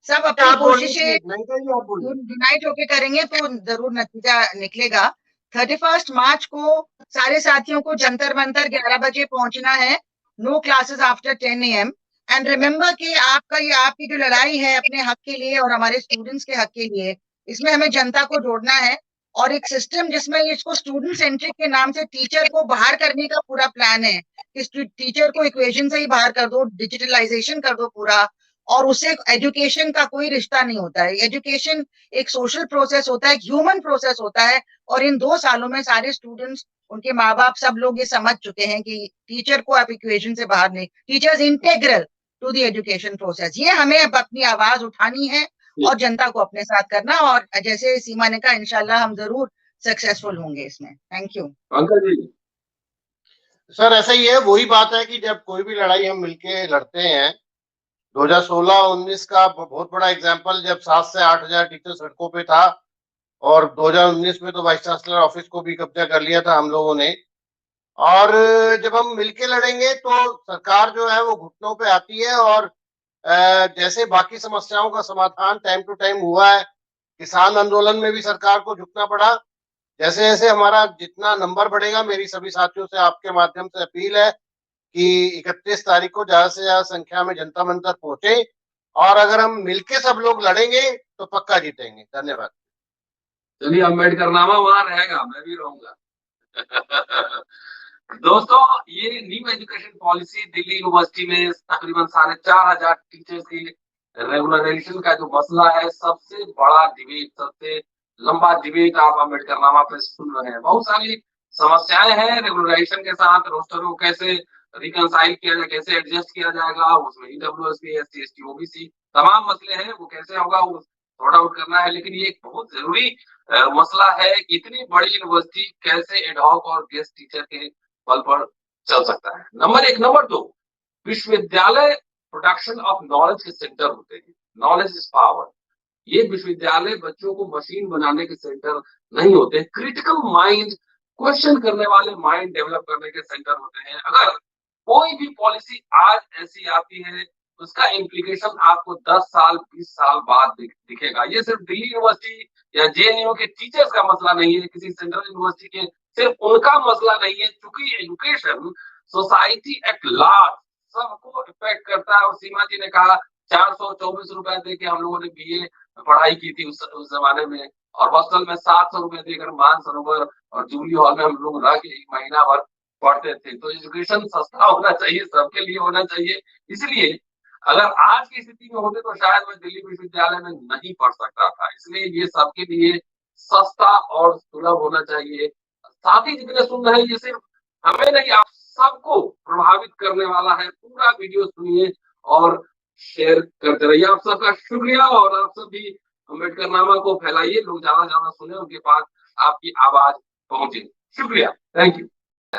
सब अपनी कोशिशें यूनाइट होके करेंगे तो जरूर नतीजा निकलेगा। 31 मार्च को सारे साथियों को जंतर मंतर 11 बजे पहुंचना है। No classes after 10 AM। And remember कि आपकी जो लड़ाई है अपने हक के लिए और हमारे स्टूडेंट्स के हक के लिए, इसमें हमें जनता को जोड़ना है और एक सिस्टम जिसमें इसको स्टूडेंट सेंट्रिक के नाम से टीचर को बाहर करने का पूरा प्लान है। इस टीचर को इक्वेशन से ही बाहर कर दो, डिजिटलाइजेशन कर दो पूरा, और उससे एजुकेशन का कोई रिश्ता नहीं होता है। एजुकेशन एक सोशल प्रोसेस होता है, एक ह्यूमन प्रोसेस होता है। और इन 2 सालों में सारे स्टूडेंट्स, उनके माँ बाप, सब लोग ये समझ चुके हैं कि टीचर को आप इक्वेशन से बाहर नहीं, teacher integral to the education process. ये हमें अब अपनी आवाज उठानी है और जनता को अपने साथ करना। और जैसे सीमा ने कहा, इंशाल्लाह हम जरूर सक्सेसफुल होंगे इसमें। Thank you. Pankaj ji sir ऐसा ही है, वही बात है कि जब कोई भी लड़ाई हम मिलके लड़ते हैं, 2016-19 का बहुत बड़ा एग्जाम्पल, जब 7 से 8 हजार टीचर सड़कों पे था, और 2019 में तो वाइस चांसलर ऑफिस को भी कब्जा कर लिया था हम लोगों ने। और जब हम मिलके लड़ेंगे तो सरकार जो है वो घुटनों पे आती है। और जैसे बाकी समस्याओं का समाधान टाइम टू टाइम हुआ है, किसान आंदोलन में भी सरकार को झुकना पड़ा। जैसे जैसे हमारा जितना नंबर बढ़ेगा, मेरी सभी साथियों से आपके माध्यम से अपील है कि 31 तारीख को ज्यादा से ज्यादा संख्या में जनता मंतर पहुंचे, और अगर हम मिलके सब लोग लड़ेंगे तो पक्का जीतेंगे। धन्यवाद। चलिए, अम्बेडकर नामा वहां रहेगा, मैं भी रहूंगा। दोस्तों, ये new education policy Delhi university में तकरीबन 4,500 टीचर्स की रेगुलराइजेशन का जो मसला है, सबसे बड़ा डिबेट, सबसे लंबा डिबेट आप अम्बेडकर नामा पे सुन रहे हैं। बहुत सारी समस्याएं हैं रेगुलराइजेशन के साथ। रोस्टर को कैसे रिकंसाइल किया जाए, कैसे एडजस्ट किया जाएगा, उसमें ईडब्ल्यूएस, एसटी, एसटी, ओबीसी तमाम मसले हैं, वो कैसे होगा वो सॉर्ट आउट करना है। लेकिन ये एक बहुत जरूरी मसला है कि इतनी बड़ी यूनिवर्सिटी कैसे एडहॉक और गेस्ट टीचर के बल पर चल सकता है। नंबर 1। नंबर 2, विश्वविद्यालय प्रोडक्शन ऑफ नॉलेज के सेंटर होते हैं। Knowledge is power. ये विश्वविद्यालय बच्चों को मशीन बनाने के सेंटर नहीं होते, क्रिटिकल माइंड, क्वेश्चन करने वाले माइंड डेवलप करने के सेंटर होते हैं। अगर कोई भी पॉलिसी आज ऐसी आती है, उसका इम्प्लीकेशन आपको 10 साल 20 साल बाद दिखेगा। ये सिर्फ दिल्ली यूनिवर्सिटी या जेएनयू के टीचर्स का मसला नहीं है, किसी सेंट्रल यूनिवर्सिटी के सिर्फ उनका मसला नहीं है, क्योंकि एजुकेशन सोसाइटी एट लार्ज सबको इफेक्ट करता है। और सीमा जी ने कहा 424 रुपए दे के हम लोगों ने बीए पढ़ाई की थी उस जमाने में, और हॉस्टल में 700 रुपए देकर मानसरोवर और जूबली हॉल में हम लोग रह के 1 महीना भर पढ़ते थे। तो एजुकेशन सस्ता होना चाहिए, सबके लिए होना चाहिए। इसलिए अगर आज की स्थिति में होते तो शायद मैं दिल्ली विश्वविद्यालय में नहीं पढ़ सकता था। इसलिए ये सबके लिए सस्ता और सुलभ होना चाहिए। साथ ही जितने सुन रहे हैं, ये सिर्फ हमें नहीं, आप सबको प्रभावित करने वाला है। पूरा वीडियो सुनिए और शेयर करते रहिए। आप सबका शुक्रिया, और आप सब भी अम्बेडकरनामा को फैलाइए, लोग ज्यादा ज्यादा सुने, उनके पास आपकी आवाज पहुंचे। शुक्रिया, थैंक यू।